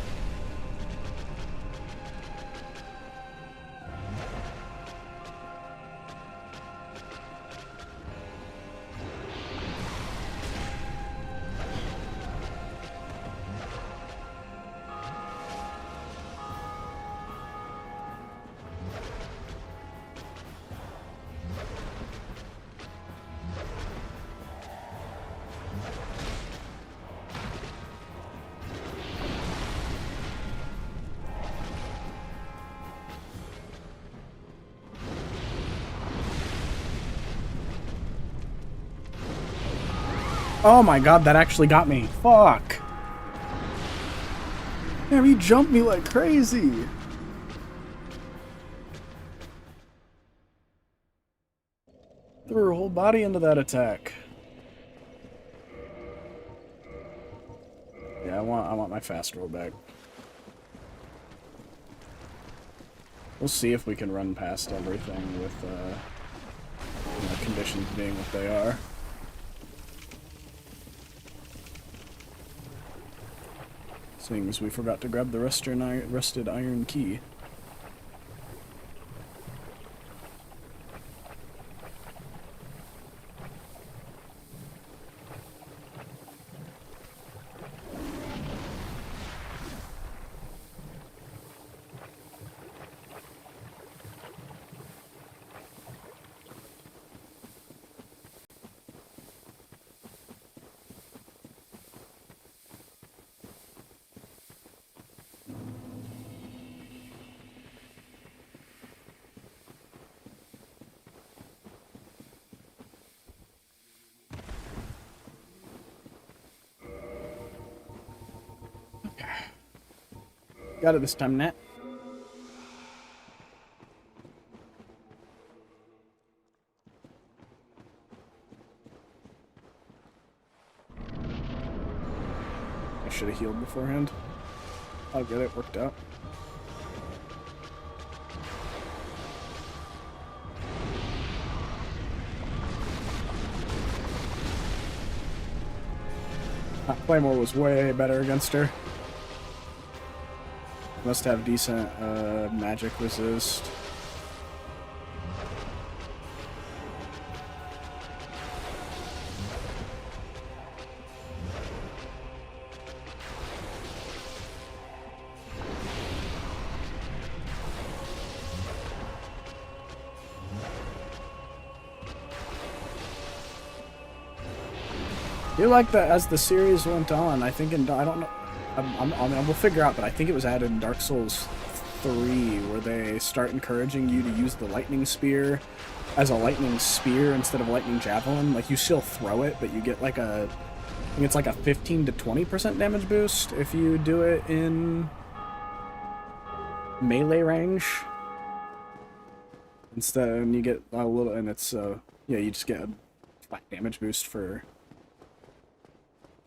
Oh my god, that actually got me. Fuck. Damn, he jumped me like crazy. Threw her whole body into that attack. Yeah, I want my fast roll back. We'll see if we can run past everything with you know, conditions being what they are. Seeing as we forgot to grab the rusted iron key. Got it this time, Nat. I should have healed beforehand. I'll get it worked out. Claymore was way better against her. Must have decent magic resist. I feel like that as the series went on, I think I don't know, we'll figure out, but I think it was added in Dark Souls 3 where they start encouraging you to use the lightning spear as a lightning spear instead of lightning javelin. Like, you still throw it, but you get like I think it's like a 15 to 20% damage boost if you do it in melee range. Instead, and you get a little, and it's, yeah, you just get a flat damage boost for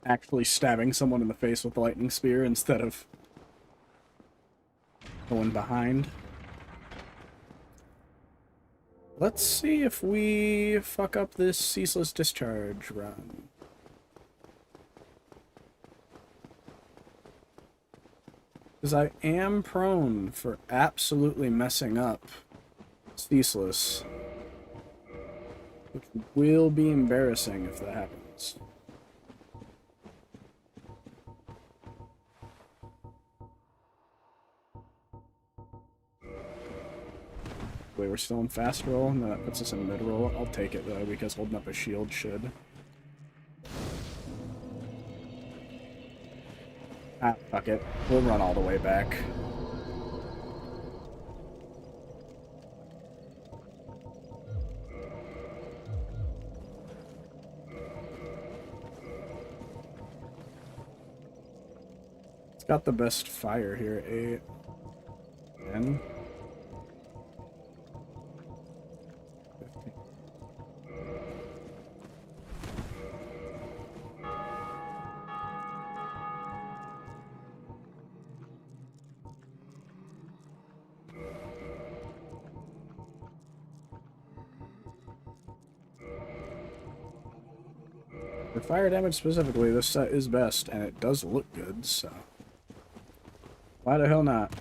actually stabbing someone in the face with the lightning spear instead of going behind. Let's see if we fuck up this ceaseless discharge run. Because I am prone for absolutely messing up ceaseless, which will be embarrassing if that happens. Wait, we're still in fast roll? No, that puts us in mid roll. I'll take it though, because holding up a shield should. Ah, fuck it. We'll run all the way back. It's got the best fire here. 8, 10. For fire damage specifically, this set is best, and it does look good, so why the hell not?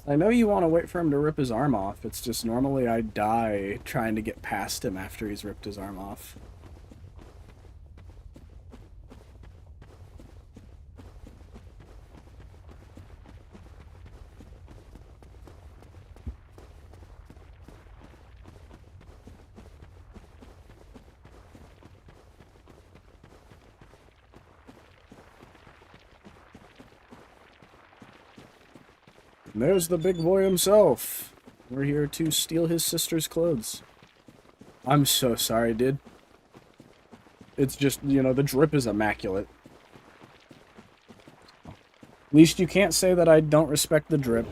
I know you want to wait for him to rip his arm off, it's just normally I die trying to get past him after he's ripped his arm off. And there's the big boy himself. We're here to steal his sister's clothes. I'm so sorry, dude. It's just, you know, the drip is immaculate. At least you can't say that I don't respect the drip.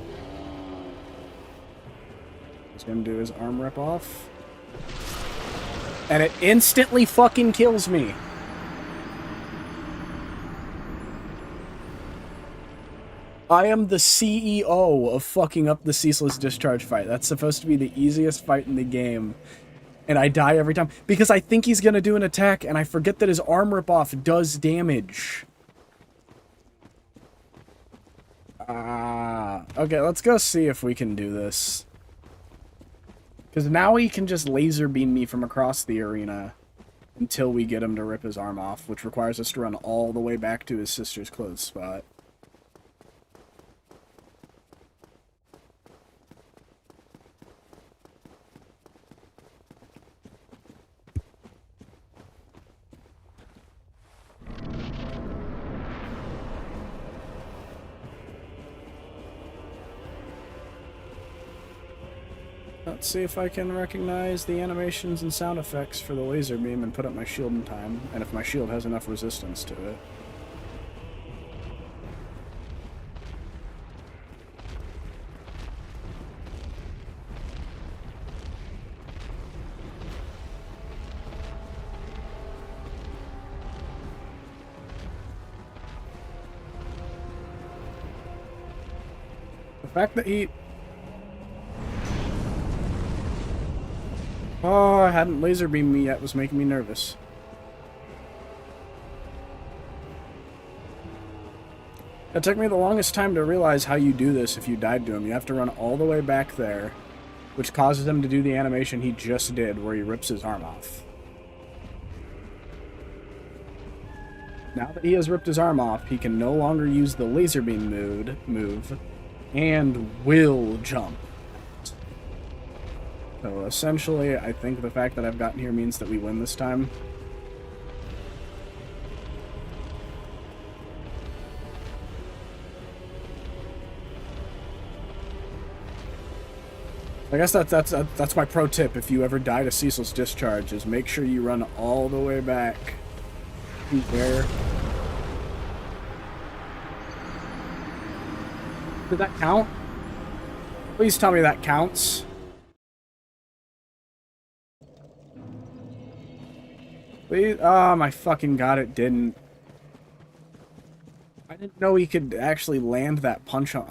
He's gonna do his arm rip off. And it instantly fucking kills me. I am the CEO of fucking up the ceaseless discharge fight. That's supposed to be the easiest fight in the game. And I die every time. Because I think he's gonna do an attack, and I forget that his arm rip-off does damage. Okay, let's go see if we can do this. Because now he can just laser beam me from across the arena until we get him to rip his arm off, which requires us to run all the way back to his sister's clothes spot. Let's see if I can recognize the animations and sound effects for the laser beam and put up my shield in time, and if my shield has enough resistance to it. fact that he... Oh, hadn't laser beamed me yet was making me nervous. It took me the longest time to realize how you do this if you died to him. You have to run all the way back there, which causes him to do the animation he just did where he rips his arm off. Now that he has ripped his arm off, he can no longer use the laser beam move and will jump. So essentially, I think the fact that I've gotten here means that we win this time. I guess that's my pro tip if you ever die to Cecil's discharge, is make sure you run all the way back to where... Did that count? Please tell me that counts. Please? Oh my fucking god, it didn't. I didn't know he could actually land that punch on...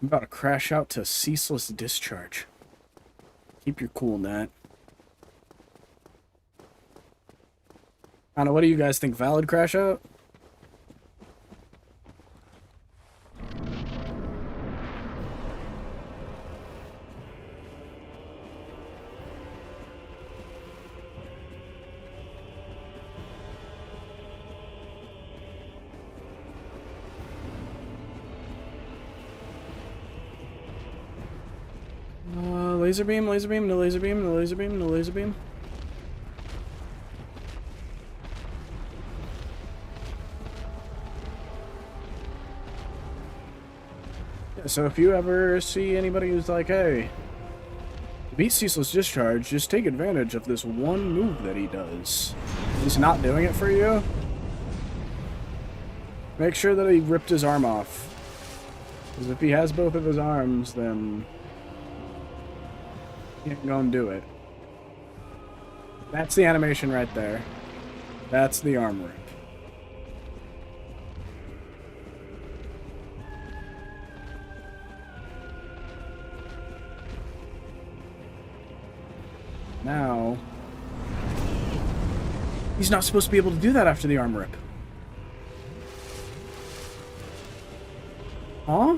I'm about to crash out to ceaseless discharge. Keep your cool, Nat. I don't know, what do you guys think? Valid crash out? Laser beam, laser beam, no laser beam, no laser beam, no laser beam. Yeah, so if you ever see anybody who's like, hey, to beat Ceaseless Discharge, just take advantage of this one move that he does. He's not doing it for you. Make sure that he ripped his arm off. Because if he has both of his arms, then... he ain't gonna do it. That's the animation right there. That's the arm rip. Now... he's not supposed to be able to do that after the arm rip. Huh?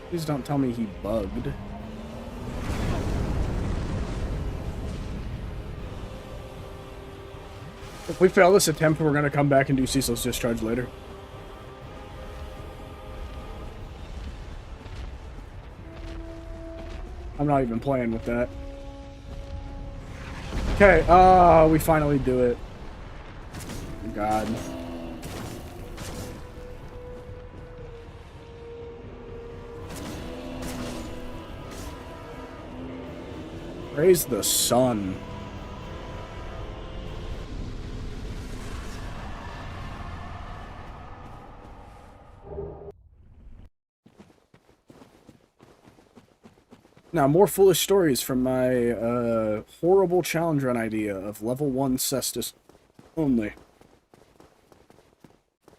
Please don't tell me he bugged. If we fail this attempt, we're gonna come back and do Cecil's Discharge later. I'm not even playing with that. Okay, we finally do it. God. Praise the sun. Now, more foolish stories from my horrible challenge run idea of level 1 Cestus only.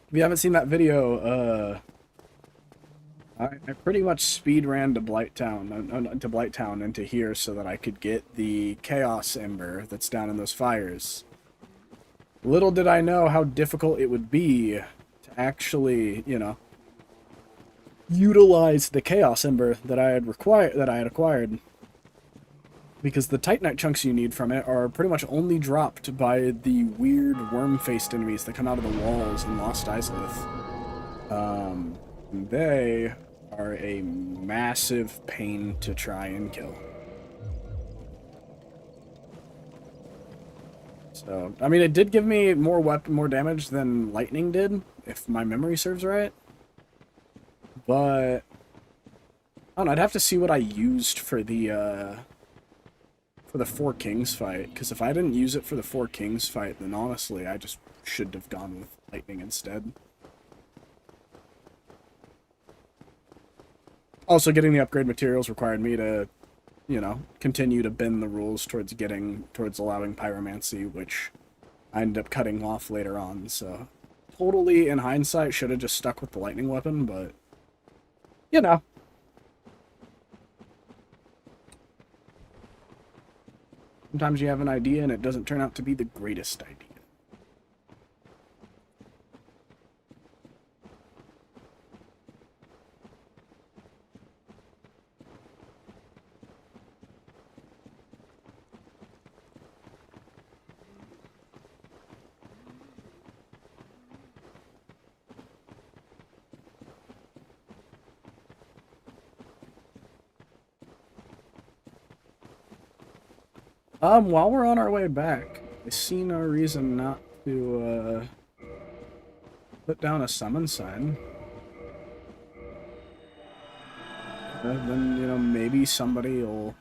If you haven't seen that video, I pretty much speed ran to Blightown into here so that I could get the Chaos Ember that's down in those fires. Little did I know how difficult it would be to actually, you know, utilize the Chaos Ember that I had acquired. Because the Titanite chunks you need from it are pretty much only dropped by the weird worm-faced enemies that come out of the walls in Lost Izalith. They are a massive pain to try and kill. So, I mean, it did give me more damage than lightning did, if my memory serves right. But I don't know, I'd have to see what I used for the for the Four Kings fight, because if I didn't use it for the Four Kings fight, then honestly, I just should have gone with lightning instead. Also, getting the upgrade materials required me to, you know, continue to bend the rules towards allowing pyromancy, which I ended up cutting off later on, so totally, in hindsight, should have just stuck with the lightning weapon, but, you know. Sometimes you have an idea and it doesn't turn out to be the greatest idea. While we're on our way back, I see no reason not to, put down a summon sign. Then, you know, maybe somebody will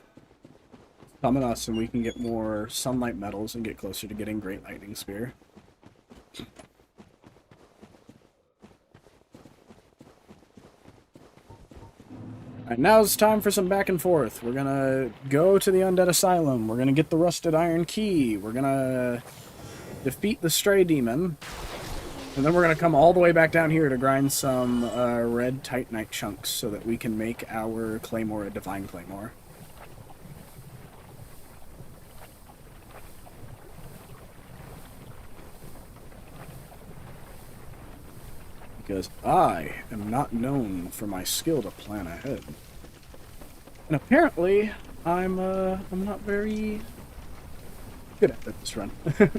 summon us and we can get more sunlight metals and get closer to getting Great Lightning Spear. Alright, now it's time for some back and forth. We're gonna go to the Undead Asylum. We're gonna get the Rusted Iron Key. We're gonna defeat the Stray Demon. And then we're gonna come all the way back down here to grind some red Titanite chunks so that we can make our claymore a Divine Claymore. Because I am not known for my skill to plan ahead. And apparently, I'm not very good at this run. But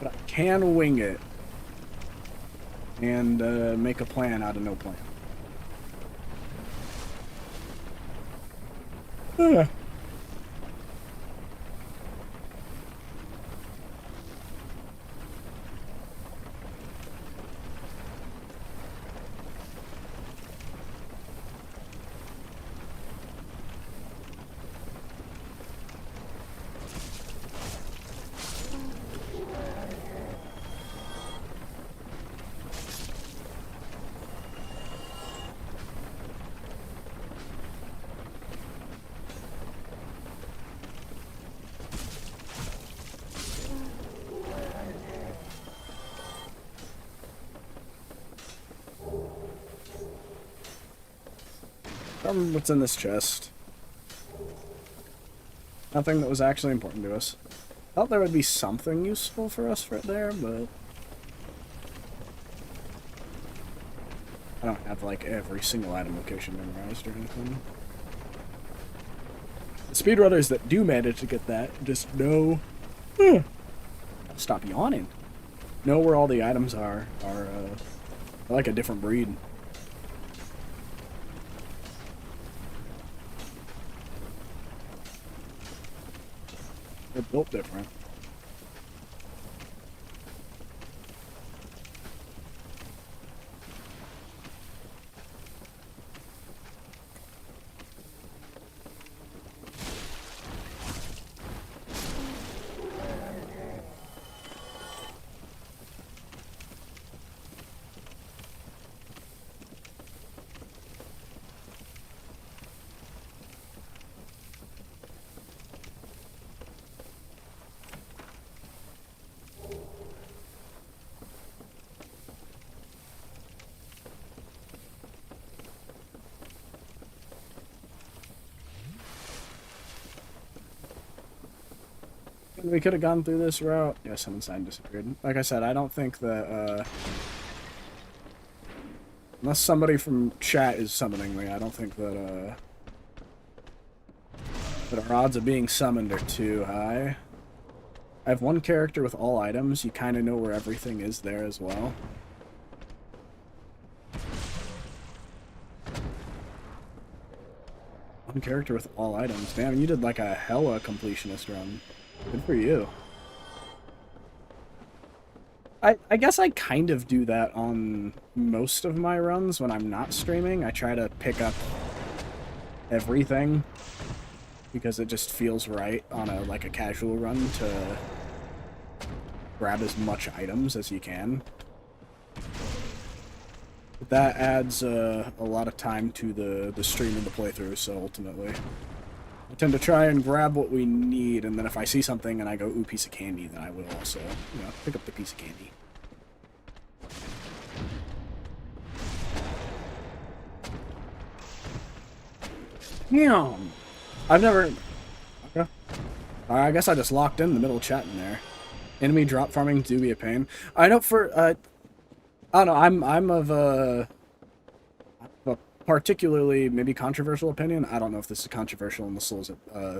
I can wing it and make a plan out of no plan. What's in this chest? Nothing that was actually important to us. Thought there would be something useful for us right there, but I don't have like every single item location memorized or anything. The speedrunners that do manage to get that just know. Stop yawning. Know where all the items are like a different breed. They're built different. We could have gone through this route. Yeah, summon sign disappeared. Like I said, I don't think that, unless somebody from chat is summoning me, I don't think that, that our odds of being summoned are too high. I have one character with all items. You kind of know where everything is there as well. One character with all items. Damn, you did like a hella completionist run. Good for you. I guess I kind of do that on most of my runs when I'm not streaming. I try to pick up everything because it just feels right on a like a casual run to grab as much items as you can. But that adds a lot of time to the stream and the playthrough, so ultimately I tend to try and grab what we need, and then if I see something and I go, ooh, piece of candy, then I will also, you know, pick up the piece of candy. Damn! I've never... Okay. I guess I just locked in the middle of chatting there. Enemy drop farming do be a pain. I know for, I don't know, I'm of a particularly maybe controversial opinion. I don't know if this is controversial in the Souls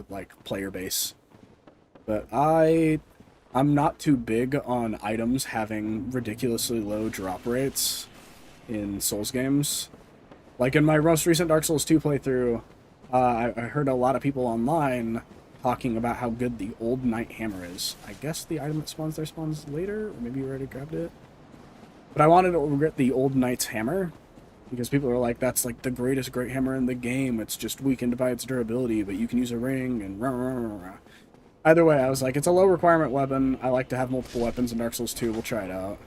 like player base, but I'm not too big on items having ridiculously low drop rates in Souls games. Like in my most recent Dark Souls 2 playthrough, I heard a lot of people online talking about how good the Old Knight Hammer is. I guess the item that spawns there spawns later, or maybe you already grabbed it. But I wanted to get the Old Knight's Hammer, because people are like, that's like the greatest great hammer in the game. It's just weakened by its durability, but you can use a ring and rah, rah, rah, rah. Either way, I was like, it's a low requirement weapon. I like to have multiple weapons in Dark Souls 2. We'll try it out.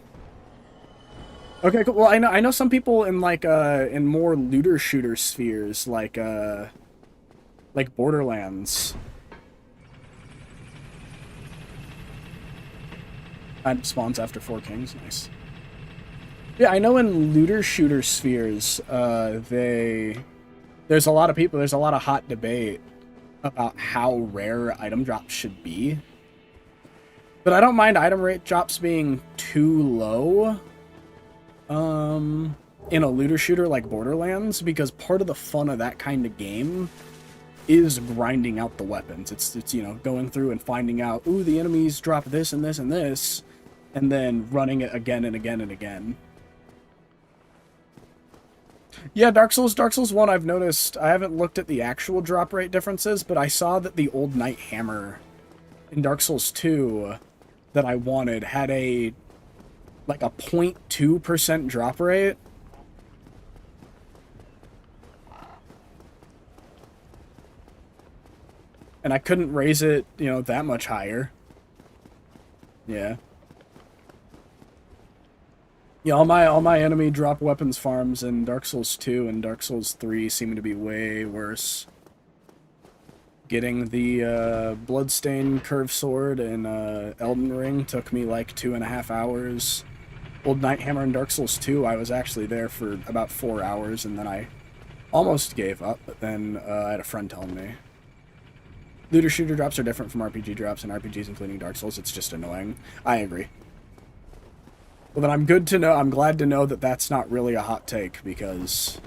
Okay, cool. Well, I know some people in like in more looter shooter spheres, like Borderlands. And spawns after 4 kings. Nice. Yeah, I know in looter shooter spheres, there's a lot of hot debate about how rare item drops should be. But I don't mind item rate drops being too low in a looter shooter like Borderlands, because part of the fun of that kind of game is grinding out the weapons. It's you know, going through and finding out, ooh, the enemies drop this and this and this, and then running it again and again and again. Yeah, Dark Souls 1, I've noticed, I haven't looked at the actual drop rate differences, but I saw that the Old Knight Hammer in Dark Souls 2 that I wanted had a, like a 0.2% drop rate. And I couldn't raise it, you know, that much higher. Yeah. Yeah, all my enemy drop weapons farms in Dark Souls 2 and Dark Souls 3 seem to be way worse. Getting the Bloodstained Curved Sword in Elden Ring took me like 2.5 hours. Old Knight Hammer in Dark Souls 2, I was actually there for about 4 hours, and then I almost gave up, but then I had a friend telling me. Looter shooter drops are different from RPG drops, and RPGs, including Dark Souls, it's just annoying. I agree. Well, then I'm glad to know that that's not really a hot take, because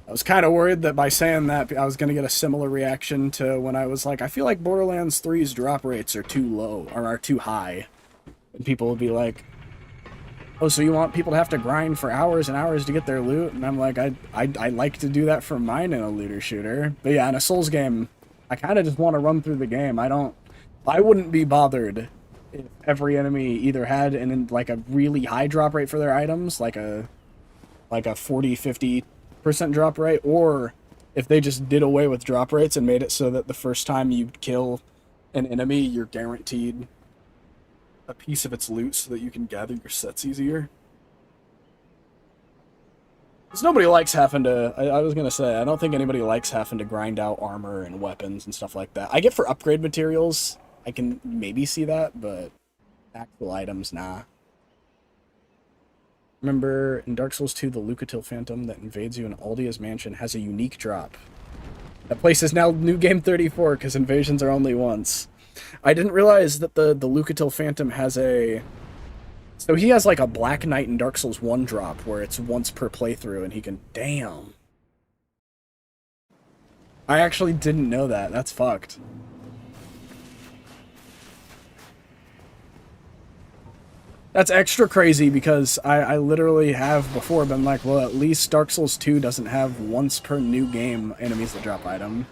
I was kind of worried that by saying that I was going to get a similar reaction to when I was like, I feel like Borderlands 3's drop rates are too low, or are too high. And people would be like, oh, so you want people to have to grind for hours and hours to get their loot? And I'm like, I like to do that for mine in a looter shooter. But yeah, in a Souls game, I kind of just want to run through the game. I wouldn't be bothered if every enemy either had like a really high drop rate for their items, like a 40-50% drop rate, or if they just did away with drop rates and made it so that the first time you kill an enemy, you're guaranteed a piece of its loot so that you can gather your sets easier. Because nobody likes having to... I was going to say, I don't think anybody likes having to grind out armor and weapons and stuff like that. I get for upgrade materials, I can maybe see that, but actual items, nah. Remember, in Dark Souls 2, the Lucatil Phantom that invades you in Aldia's mansion has a unique drop. That place is now New Game 34, because invasions are only once. I didn't realize that the Lucatil Phantom has a... So he has like a Black Knight in Dark Souls 1 drop, where it's once per playthrough, and he can... Damn. I actually didn't know that. That's fucked. That's extra crazy, because I literally have before been like, well, at least Dark Souls 2 doesn't have once per new game enemies that drop item.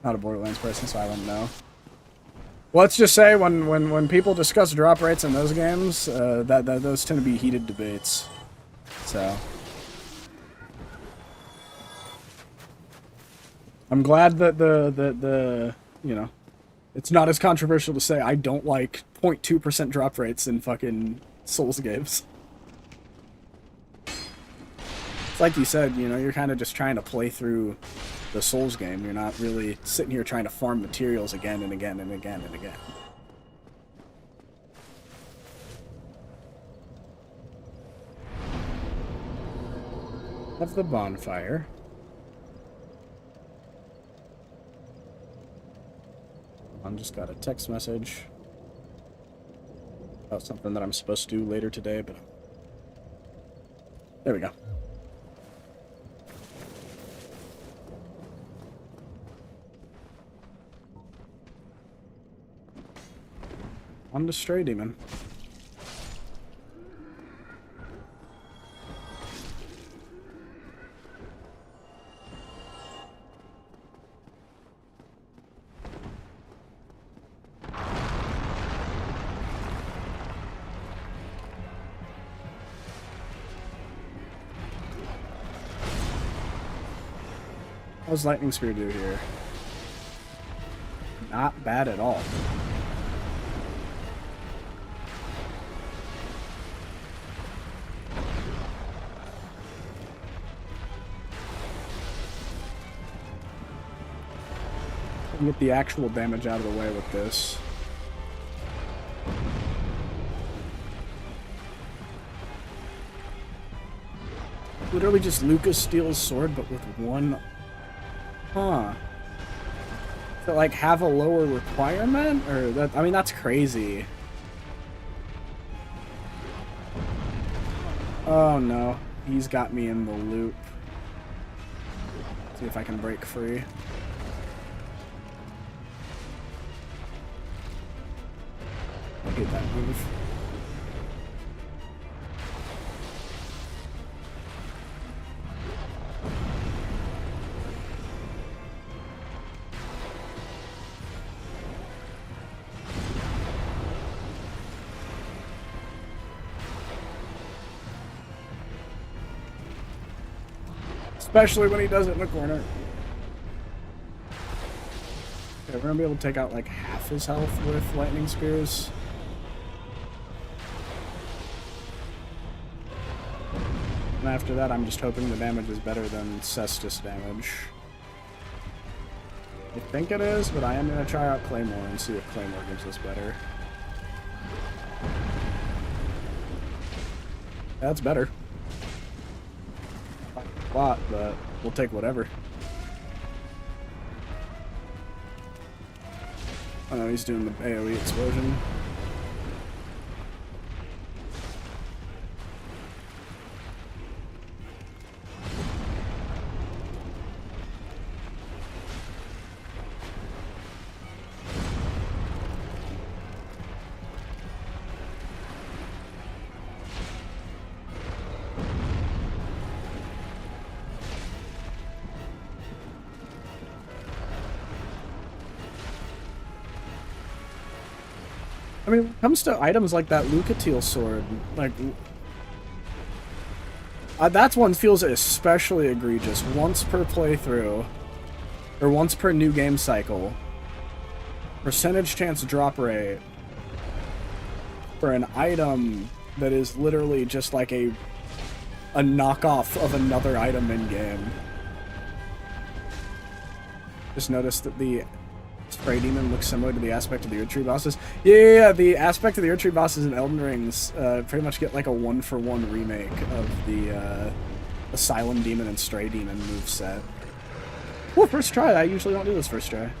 Not a Borderlands person, so I wouldn't know. Well, let's just say when people discuss drop rates in those games, that those tend to be heated debates. So I'm glad that the you know, it's not as controversial to say I don't like 0.2% drop rates in fucking Souls games. It's like you said, you know, you're kind of just trying to play through the Souls game. You're not really sitting here trying to farm materials again and again and again and again. Have the bonfire. I just got a text message about something that I'm supposed to do later today, but there we go. On to Stray Demon. What does Lightning Spear do here? Not bad at all. Get the actual damage out of the way with this. Literally just Lucas steals sword, but with one. Huh. Does it like have a lower requirement? Or that, I mean, that's crazy. Oh no. He's got me in the loop. See if I can break free. I hate that move. Especially when he does it in the corner. Okay, we're gonna be able to take out like half his health with lightning spears. And after that, I'm just hoping the damage is better than Cestus damage. I think it is, but I am gonna try out Claymore and see if Claymore gives us better. That's better. A lot, but we'll take whatever. Oh, he's doing the AoE explosion. I mean, when it comes to items like that Lucatiel sword, like, that one feels especially egregious. Once per playthrough, or once per new game cycle, percentage chance drop rate for an item that is literally just like a knockoff of another item in game. Just noticed that the Spray Demon looks similar to the aspect of the Erdtree bosses. Yeah, the aspect of the Erdtree bosses in Elden Rings pretty much get like a 1-for-1 remake of the Asylum Demon and Stray Demon moveset. Well, first try. I usually don't do this first try.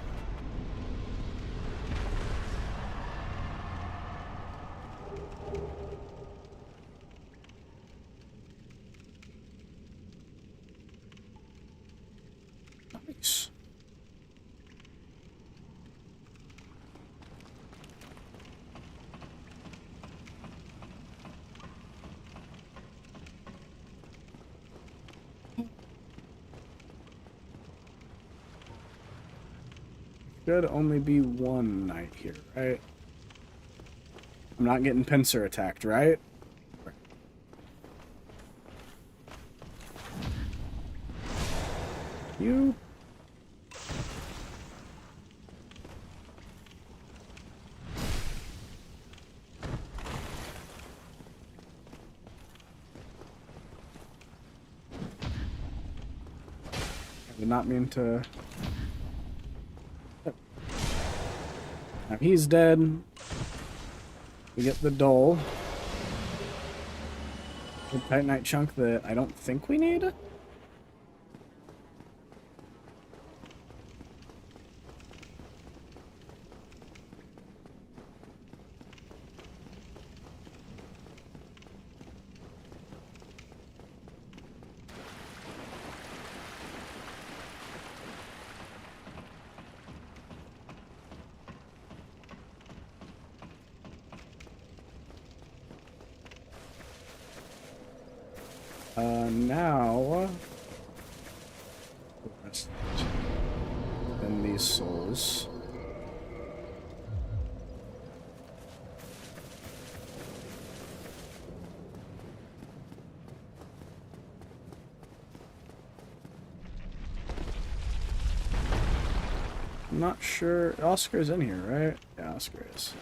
Nice. Should only be one knight here, right? I'm not getting pincer attacked, right? you. I did not mean to... Now he's dead. We get the dole. The titanite chunk that I don't think we need. Now... Then these souls. I'm not sure... Oscar's in here, right? Yeah, Oscar is.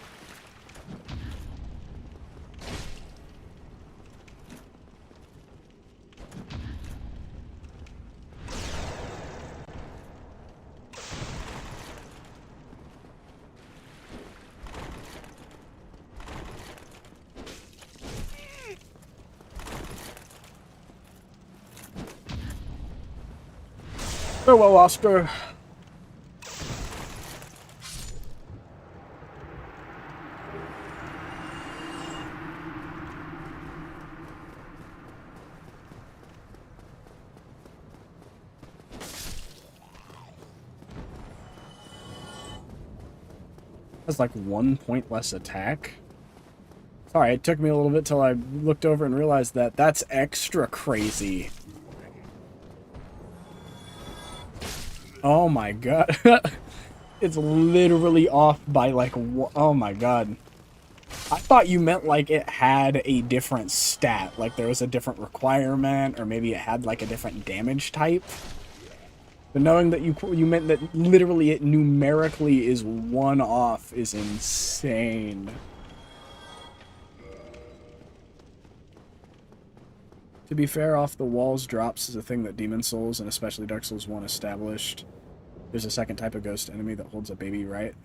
Farewell, Oscar. That's like 1 point less attack. Sorry, it took me a little bit till I looked over and realized that that's extra crazy. Oh my god. It's literally off by like, oh my god. I thought you meant like it had a different stat, like there was a different requirement, or maybe it had like a different damage type. But knowing that you meant that literally it numerically is 1 off is insane. To be fair, off the walls drops is a thing that Demon Souls, and especially Dark Souls 1 established. There's a second type of ghost enemy that holds a baby, right?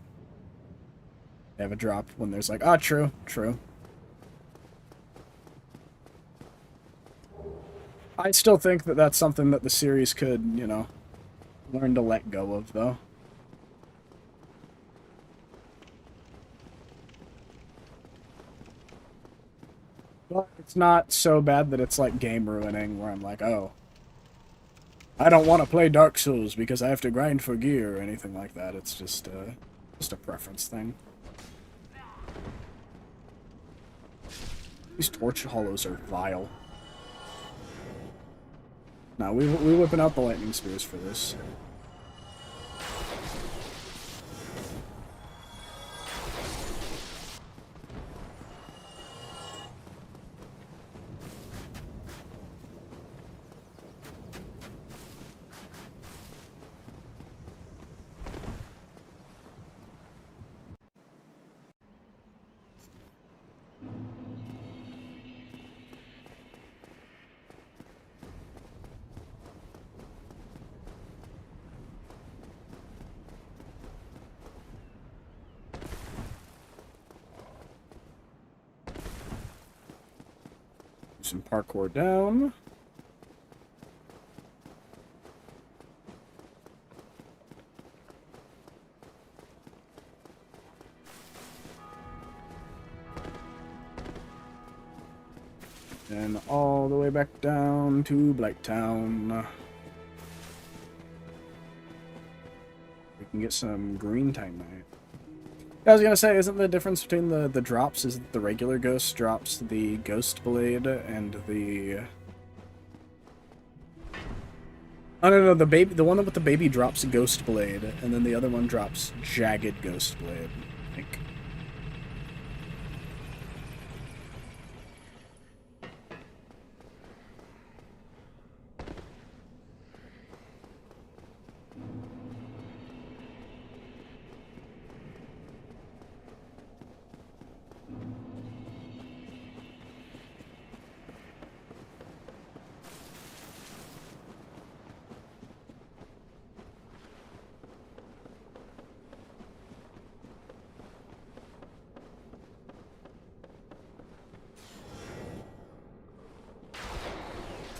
They have a drop when there's like, ah, true, true. I still think that that's something that the series could, you know, learn to let go of, though. But it's not so bad that it's like game ruining, where I'm like, oh, I don't want to play Dark Souls because I have to grind for gear or anything like that. It's just a preference thing. These torch hollows are vile. No, we're whipping out the lightning spears for this. Some parkour down. And all the way back down to Blightown. We can get some green titanite. I was gonna say, isn't the difference between the drops is that the regular ghost drops the ghost blade and the... Oh no, the one with the baby drops ghost blade, and then the other one drops jagged ghost blade, I think.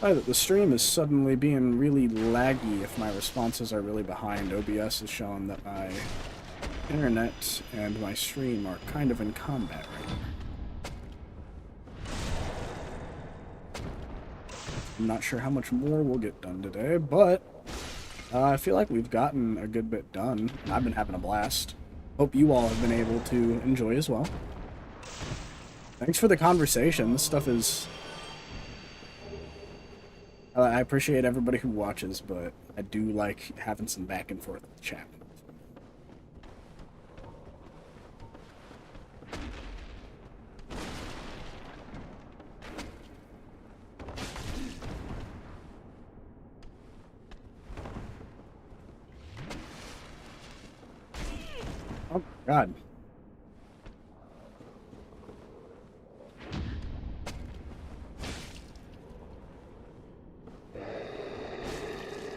Oh, that the stream is suddenly being really laggy if my responses are really behind. OBS is showing that my internet and my stream are kind of in combat right now. I'm not sure how much more we'll get done today, but I feel like we've gotten a good bit done. I've been having a blast. Hope you all have been able to enjoy as well. Thanks for the conversation. This stuff is... I appreciate everybody who watches, but I do like having some back and forth with chat. Oh, God.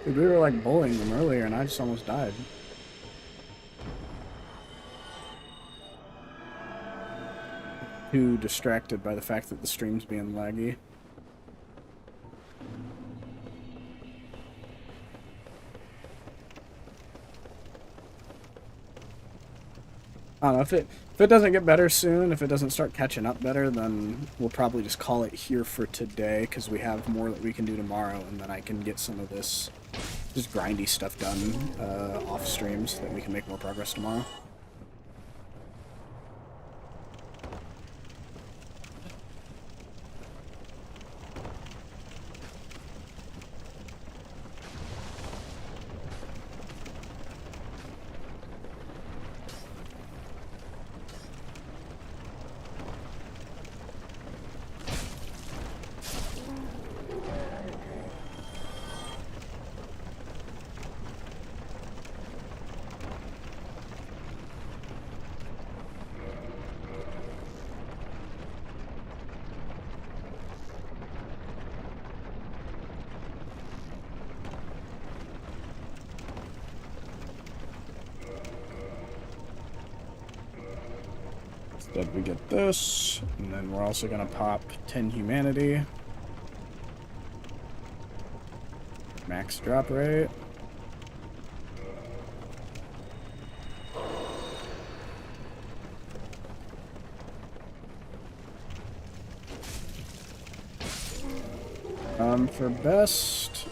Dude, we were like bullying them earlier and I just almost died. Too distracted by the fact that the stream's being laggy. I don't know, if it doesn't get better soon, if it doesn't start catching up better, then we'll probably just call it here for today, because we have more that we can do tomorrow, and then I can get some of this just grindy stuff done off stream so that we can make more progress tomorrow. Instead we get this, and then we're also going to pop 10 humanity. Max drop rate. For best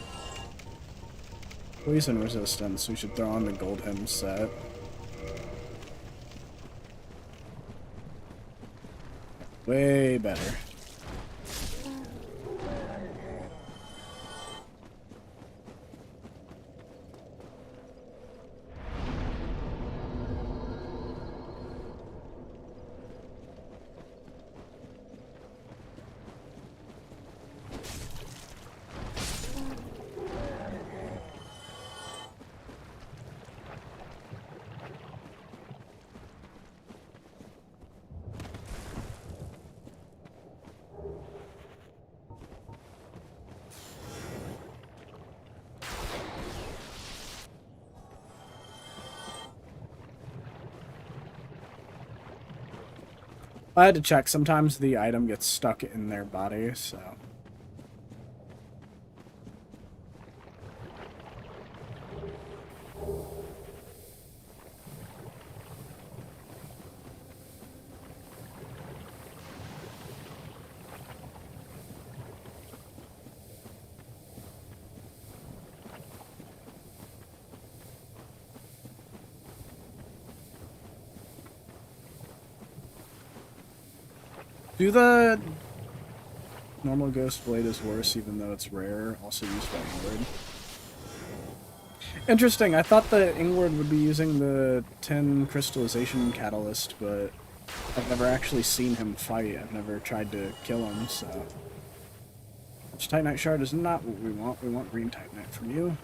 poison resistance, we should throw on the gold hem set. Way better. I had to check. Sometimes the item gets stuck in their body, so... Do the normal ghost blade is worse, even though it's rare, also used by Ingward. Interesting, I thought that Ingward would be using the 10 crystallization catalyst, but I've never actually seen him fight. I've never tried to kill him, so... Which Titanite shard is not what we want. We want green Titanite from you.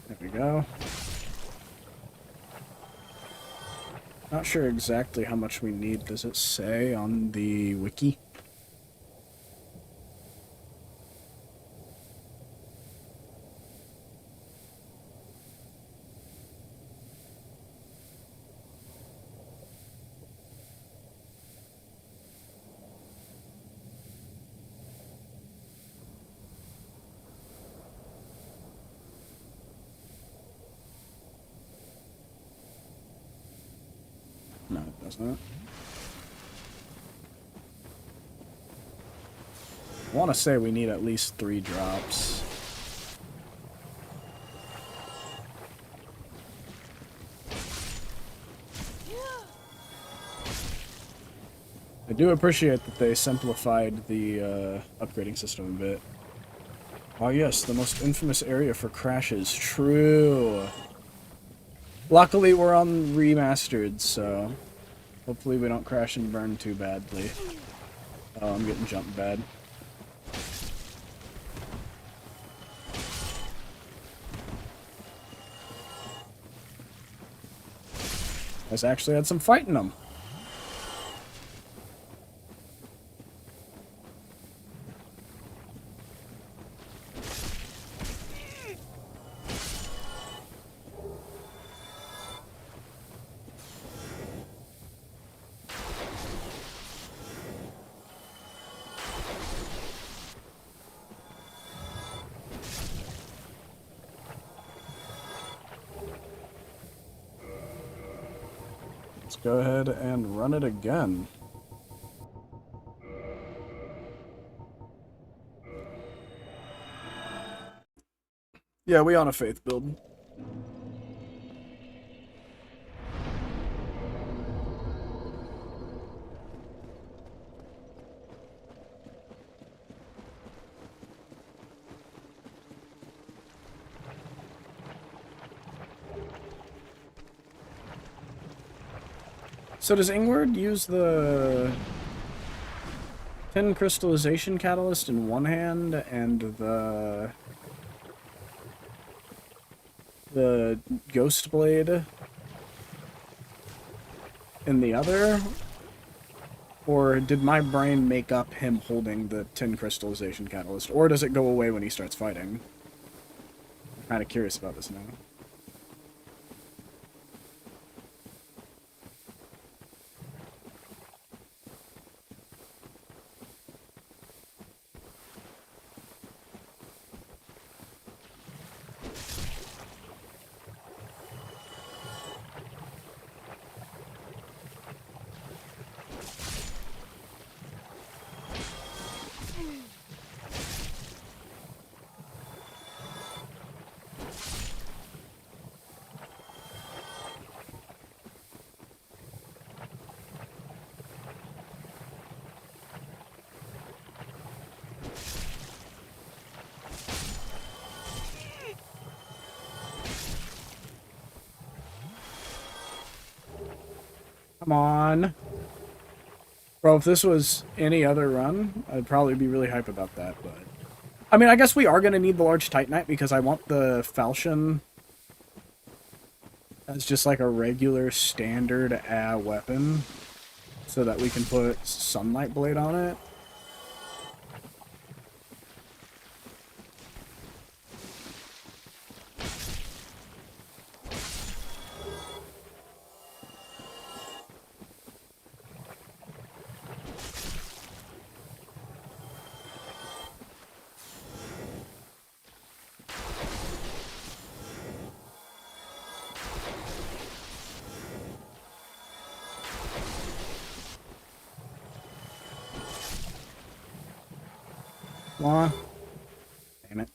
There we go. Not sure exactly how much we need. Does it say on the wiki? No, it doesn't. I want to say we need at least 3 drops. I do appreciate that they simplified the upgrading system a bit. Oh yes, the most infamous area for crashes. True. Luckily we're on Remastered, so hopefully we don't crash and burn too badly. Oh, I'm getting jumped bad. Guys actually had some fight in them. Let's go ahead and run it again. Yeah, we on a faith build. So does Ingward use the tin crystallization catalyst in one hand and the ghost blade in the other? Or did my brain make up him holding the tin crystallization catalyst? Or does it go away when he starts fighting? I'm kind of curious about this now. Come on. Bro, if this was any other run, I'd probably be really hype about that, but... I mean, I guess we are going to need the large Titanite because I want the falchion as just like a regular standard weapon so that we can put Sunlight Blade on it. Come on. Damn it.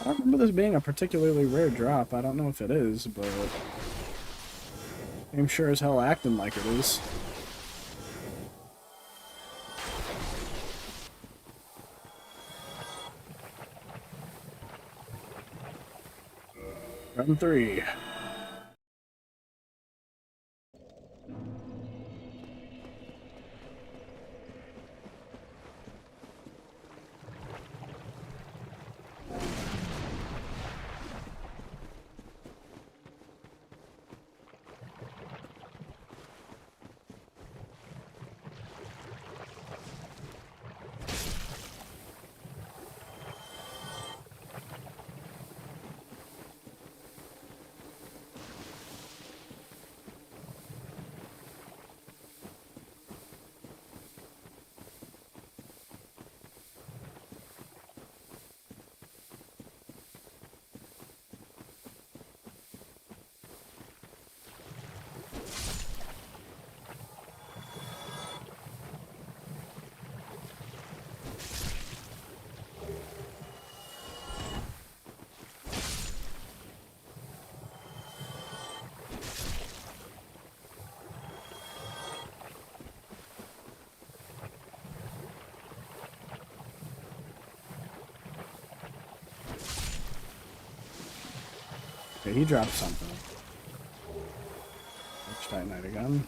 I don't remember this being a particularly rare drop. I don't know if it is, but I'm sure as hell acting like it is. Run 3. Okay, he dropped something. Let's try that again.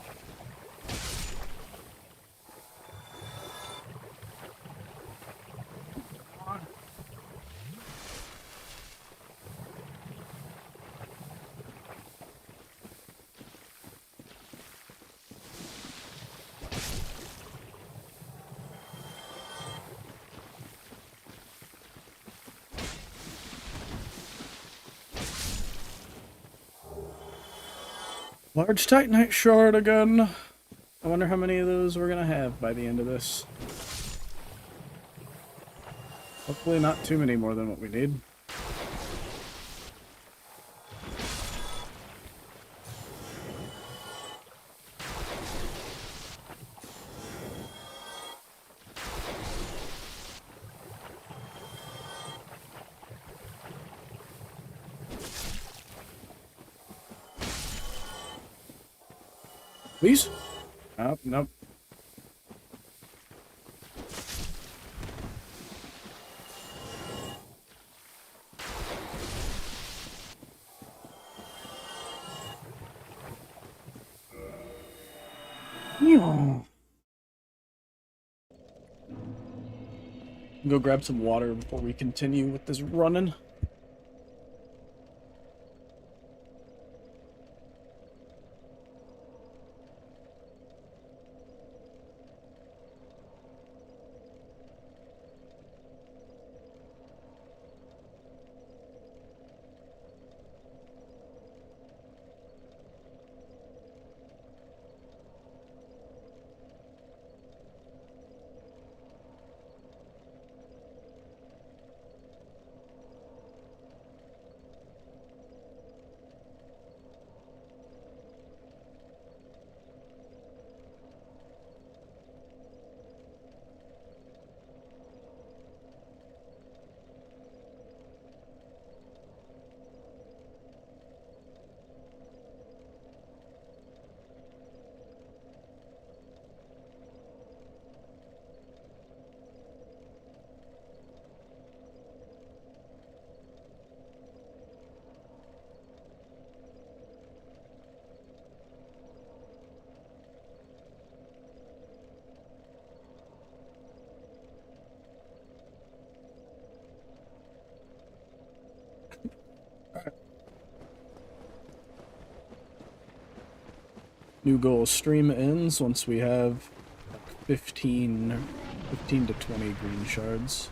Large Titanite shard again. I wonder how many of those we're gonna have by the end of this. Hopefully not too many more than what we need. Please? Oh, nope. Go grab some water before we continue with this running. New goal, stream ends once we have like 15 to 20 green shards.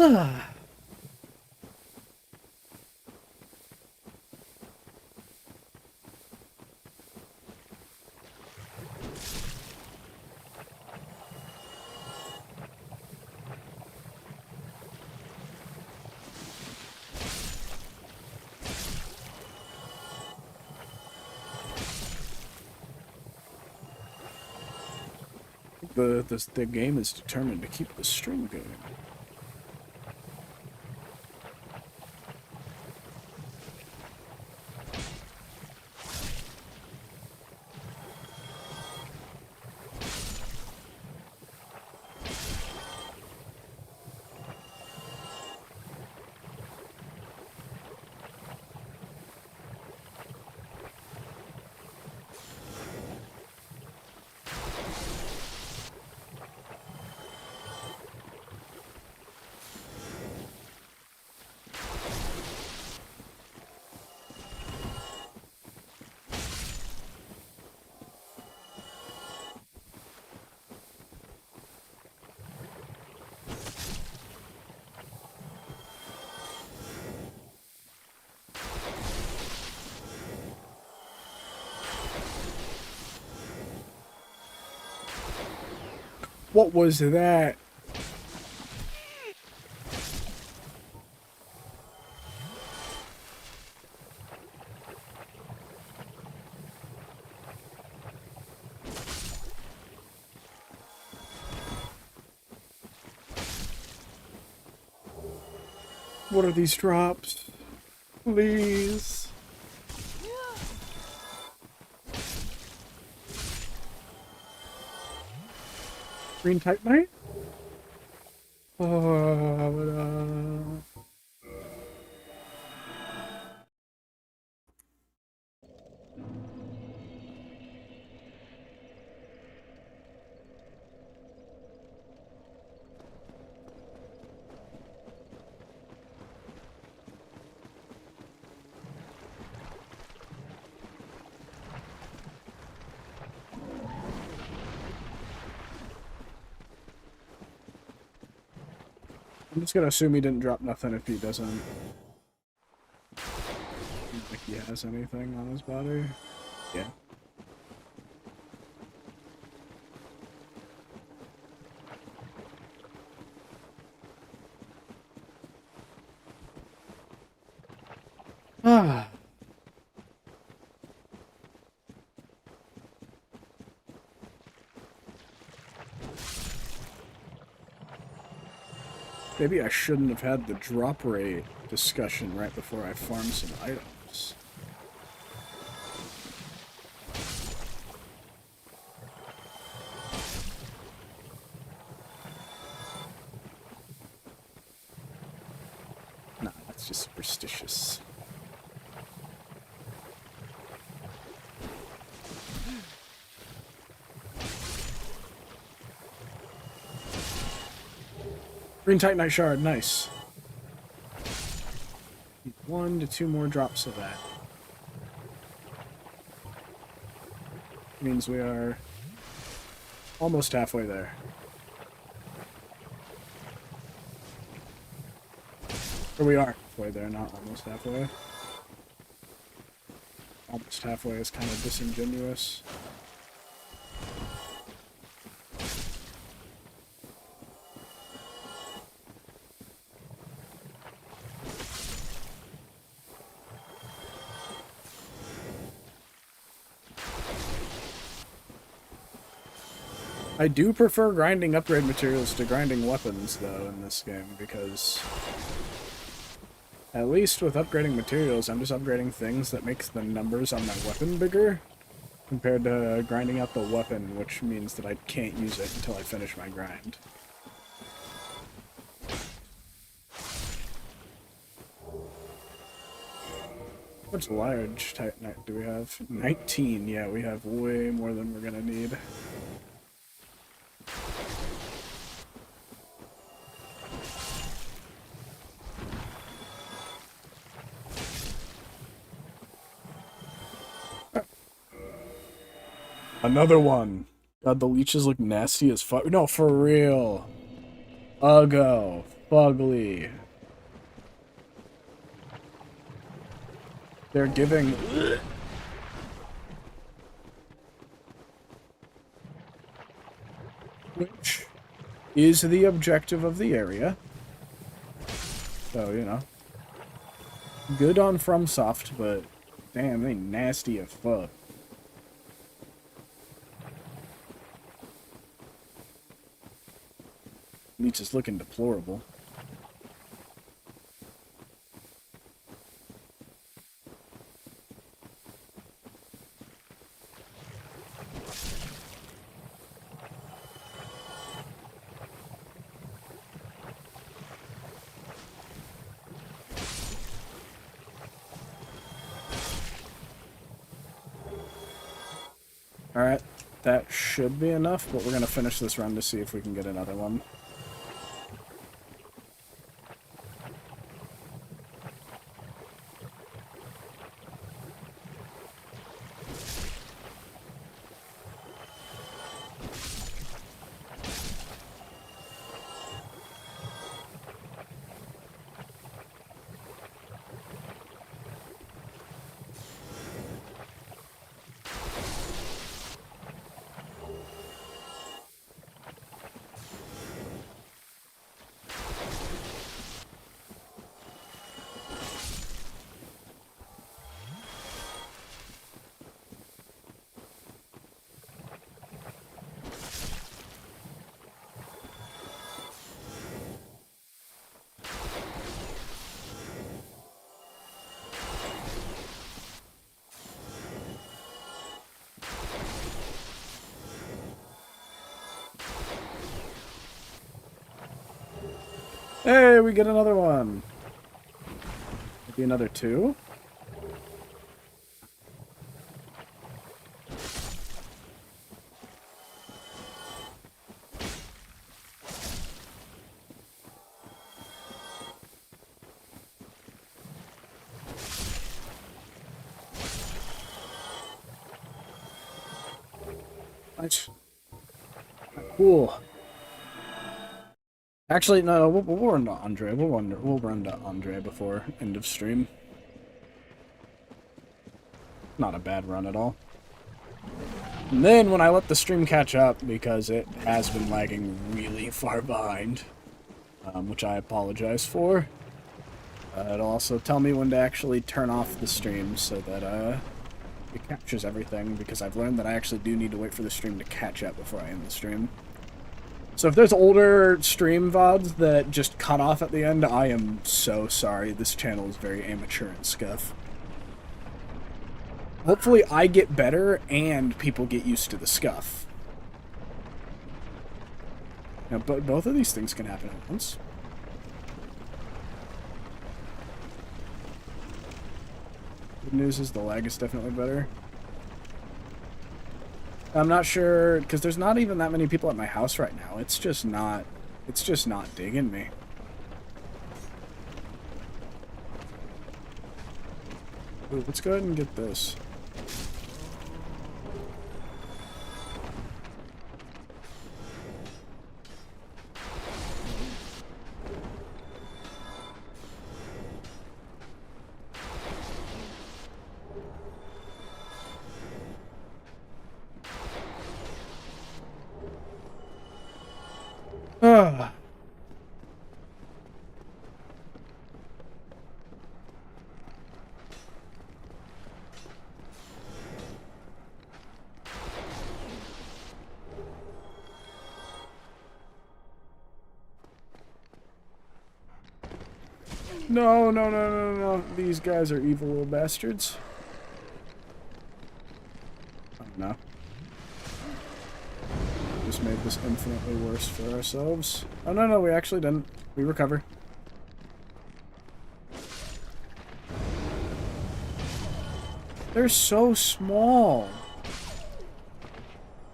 Ah. The game is determined to keep the stream going. What was that? What are these drops? Please. Green Titanite? Oh, but, I'm just gonna assume he didn't drop nothing if he doesn't. Seems like he has anything on his body. Yeah. Ah. Maybe I shouldn't have had the drop rate discussion right before I farmed some items. Nah, that's just superstitious. Green Titanite shard, nice. Need 1 to 2 more drops of that. Means we are almost halfway there. Or we are halfway there, not almost halfway. Almost halfway is kind of disingenuous. I do prefer grinding upgrade materials to grinding weapons, though, in this game, because at least with upgrading materials, I'm just upgrading things that makes the numbers on my weapon bigger, compared to grinding out the weapon, which means that I can't use it until I finish my grind. How much large Titanite do we have? 19, yeah, we have way more than we're gonna need. Another one. God, the leeches look nasty as fuck. No, for real. Uggo. Fugly. They're giving... Which is the objective of the area. So, you know. Good on FromSoft, but damn, they nasty as fuck. Leech is looking deplorable. Alright, that should be enough, but we're gonna finish this run to see if we can get another one. Hey, we get another one. Maybe another 2? Nice. Cool. Actually, no, we'll run to Andre. We'll run to Andre before end of stream. Not a bad run at all. And then when I let the stream catch up, because it has been lagging really far behind, which I apologize for, it'll also tell me when to actually turn off the stream so that it captures everything, because I've learned that I actually do need to wait for the stream to catch up before I end the stream. So if there's older stream VODs that just cut off at the end, I am so sorry. This channel is very amateur and scuff. Hopefully I get better and people get used to the scuff. Now, but both of these things can happen at once. Good news is the lag is definitely better. I'm not sure, because there's not even that many people at my house right now. It's just not digging me. Ooh, let's go ahead and get this. Ah. No, no, no, no, no. These guys are evil little bastards. Oh, no. Just made this infinitely worse for ourselves. Oh, no, no, we actually didn't. We recover. They're so small.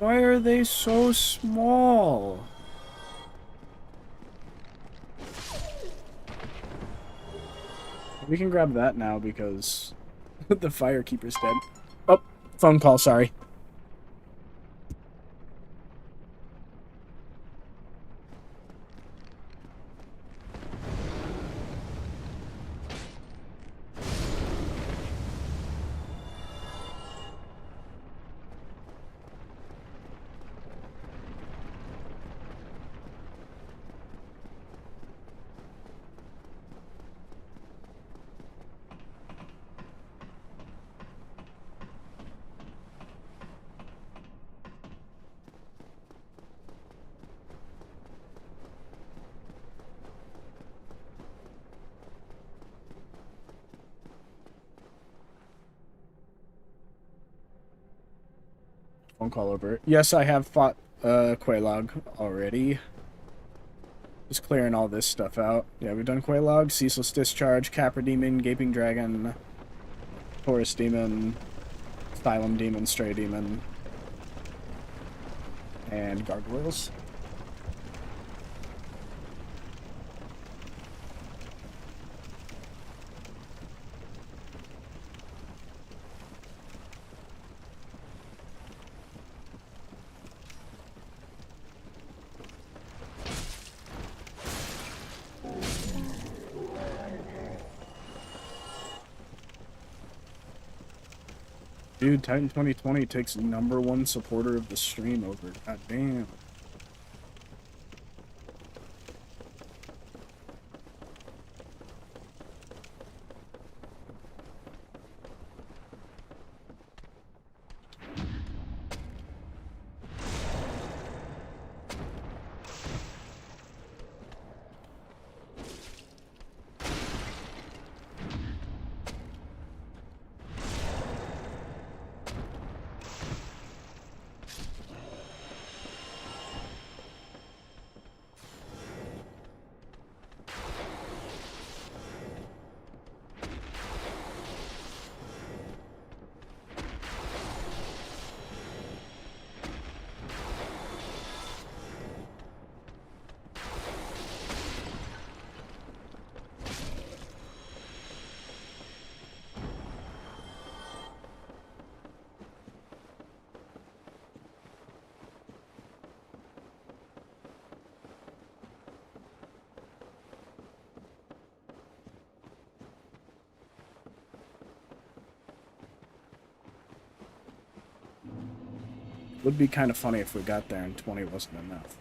Why are they so small? We can grab that now because the firekeeper's dead. Oh, phone call, sorry. Phone call over. Yes, I have fought Quelaag already. Just clearing all this stuff out. Yeah, we've done Quelaag, Ceaseless Discharge, Capra Demon, Gaping Dragon, Taurus Demon, Stylum Demon, Stray Demon, and Gargoyles. Dude, Titan 2020 takes #1 supporter of the stream over. God damn. Would be kind of funny if we got there and 20 wasn't enough.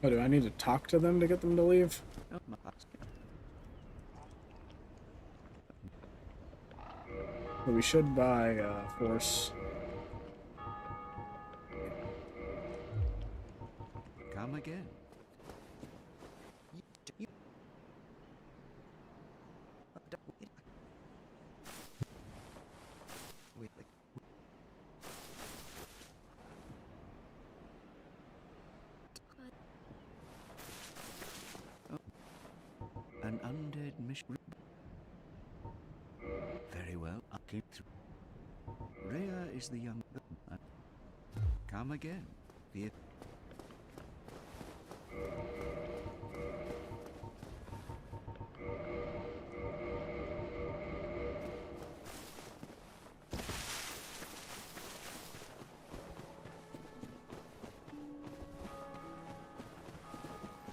Oh, do I need to talk to them to get them to leave? Well, we should buy force. Come again. An undead mission. Very well, I'll keep through. Rhea is the young. Come again. The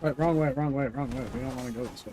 Wait, wrong way, wrong way, wrong way. We don't want to go this way.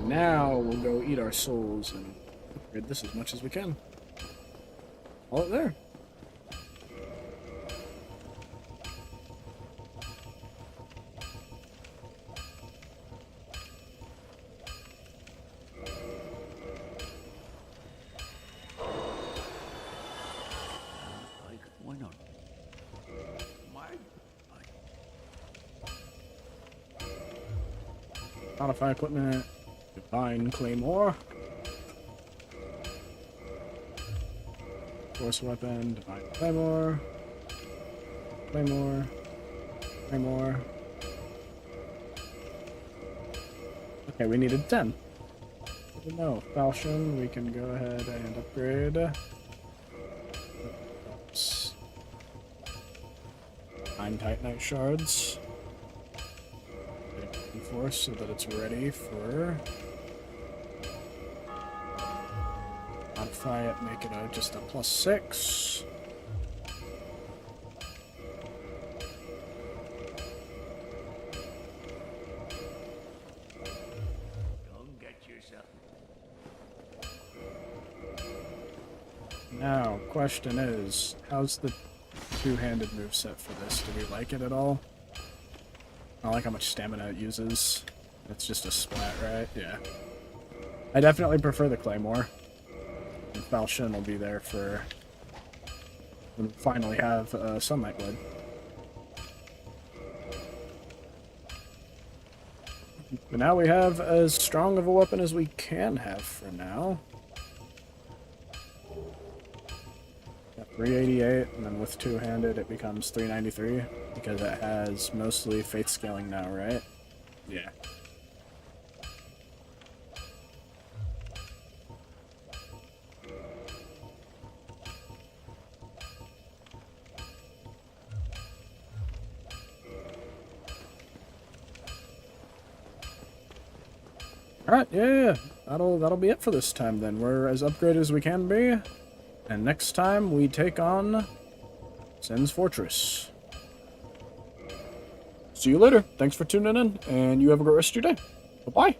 Now we'll go eat our souls and upgrade this as much as we can. All up there. why not? Modify equipment. Divine claymore. Force weapon. Divine claymore. Claymore. Claymore. Okay, we needed 10. No, falchion, we can go ahead and upgrade. Oops. 9 titanite shards. Force so that it's ready for. Modify it, make it just a +6. Don't get yourself. Now, question is, how's the two-handed moveset for this? Do we like it at all? I don't like how much stamina it uses. It's just a splat, right? Yeah. I definitely prefer the claymore. And falchion will be there for when we finally have sunlight blade. But now we have as strong of a weapon as we can have for now. 388, and then with two-handed it becomes 393 because it has mostly faith scaling now, right? Yeah. Alright, yeah. That'll be it for this time then. We're as upgraded as we can be. And next time we take on Sen's Fortress. See you later. Thanks for tuning in, and you have a great rest of your day. Bye-bye.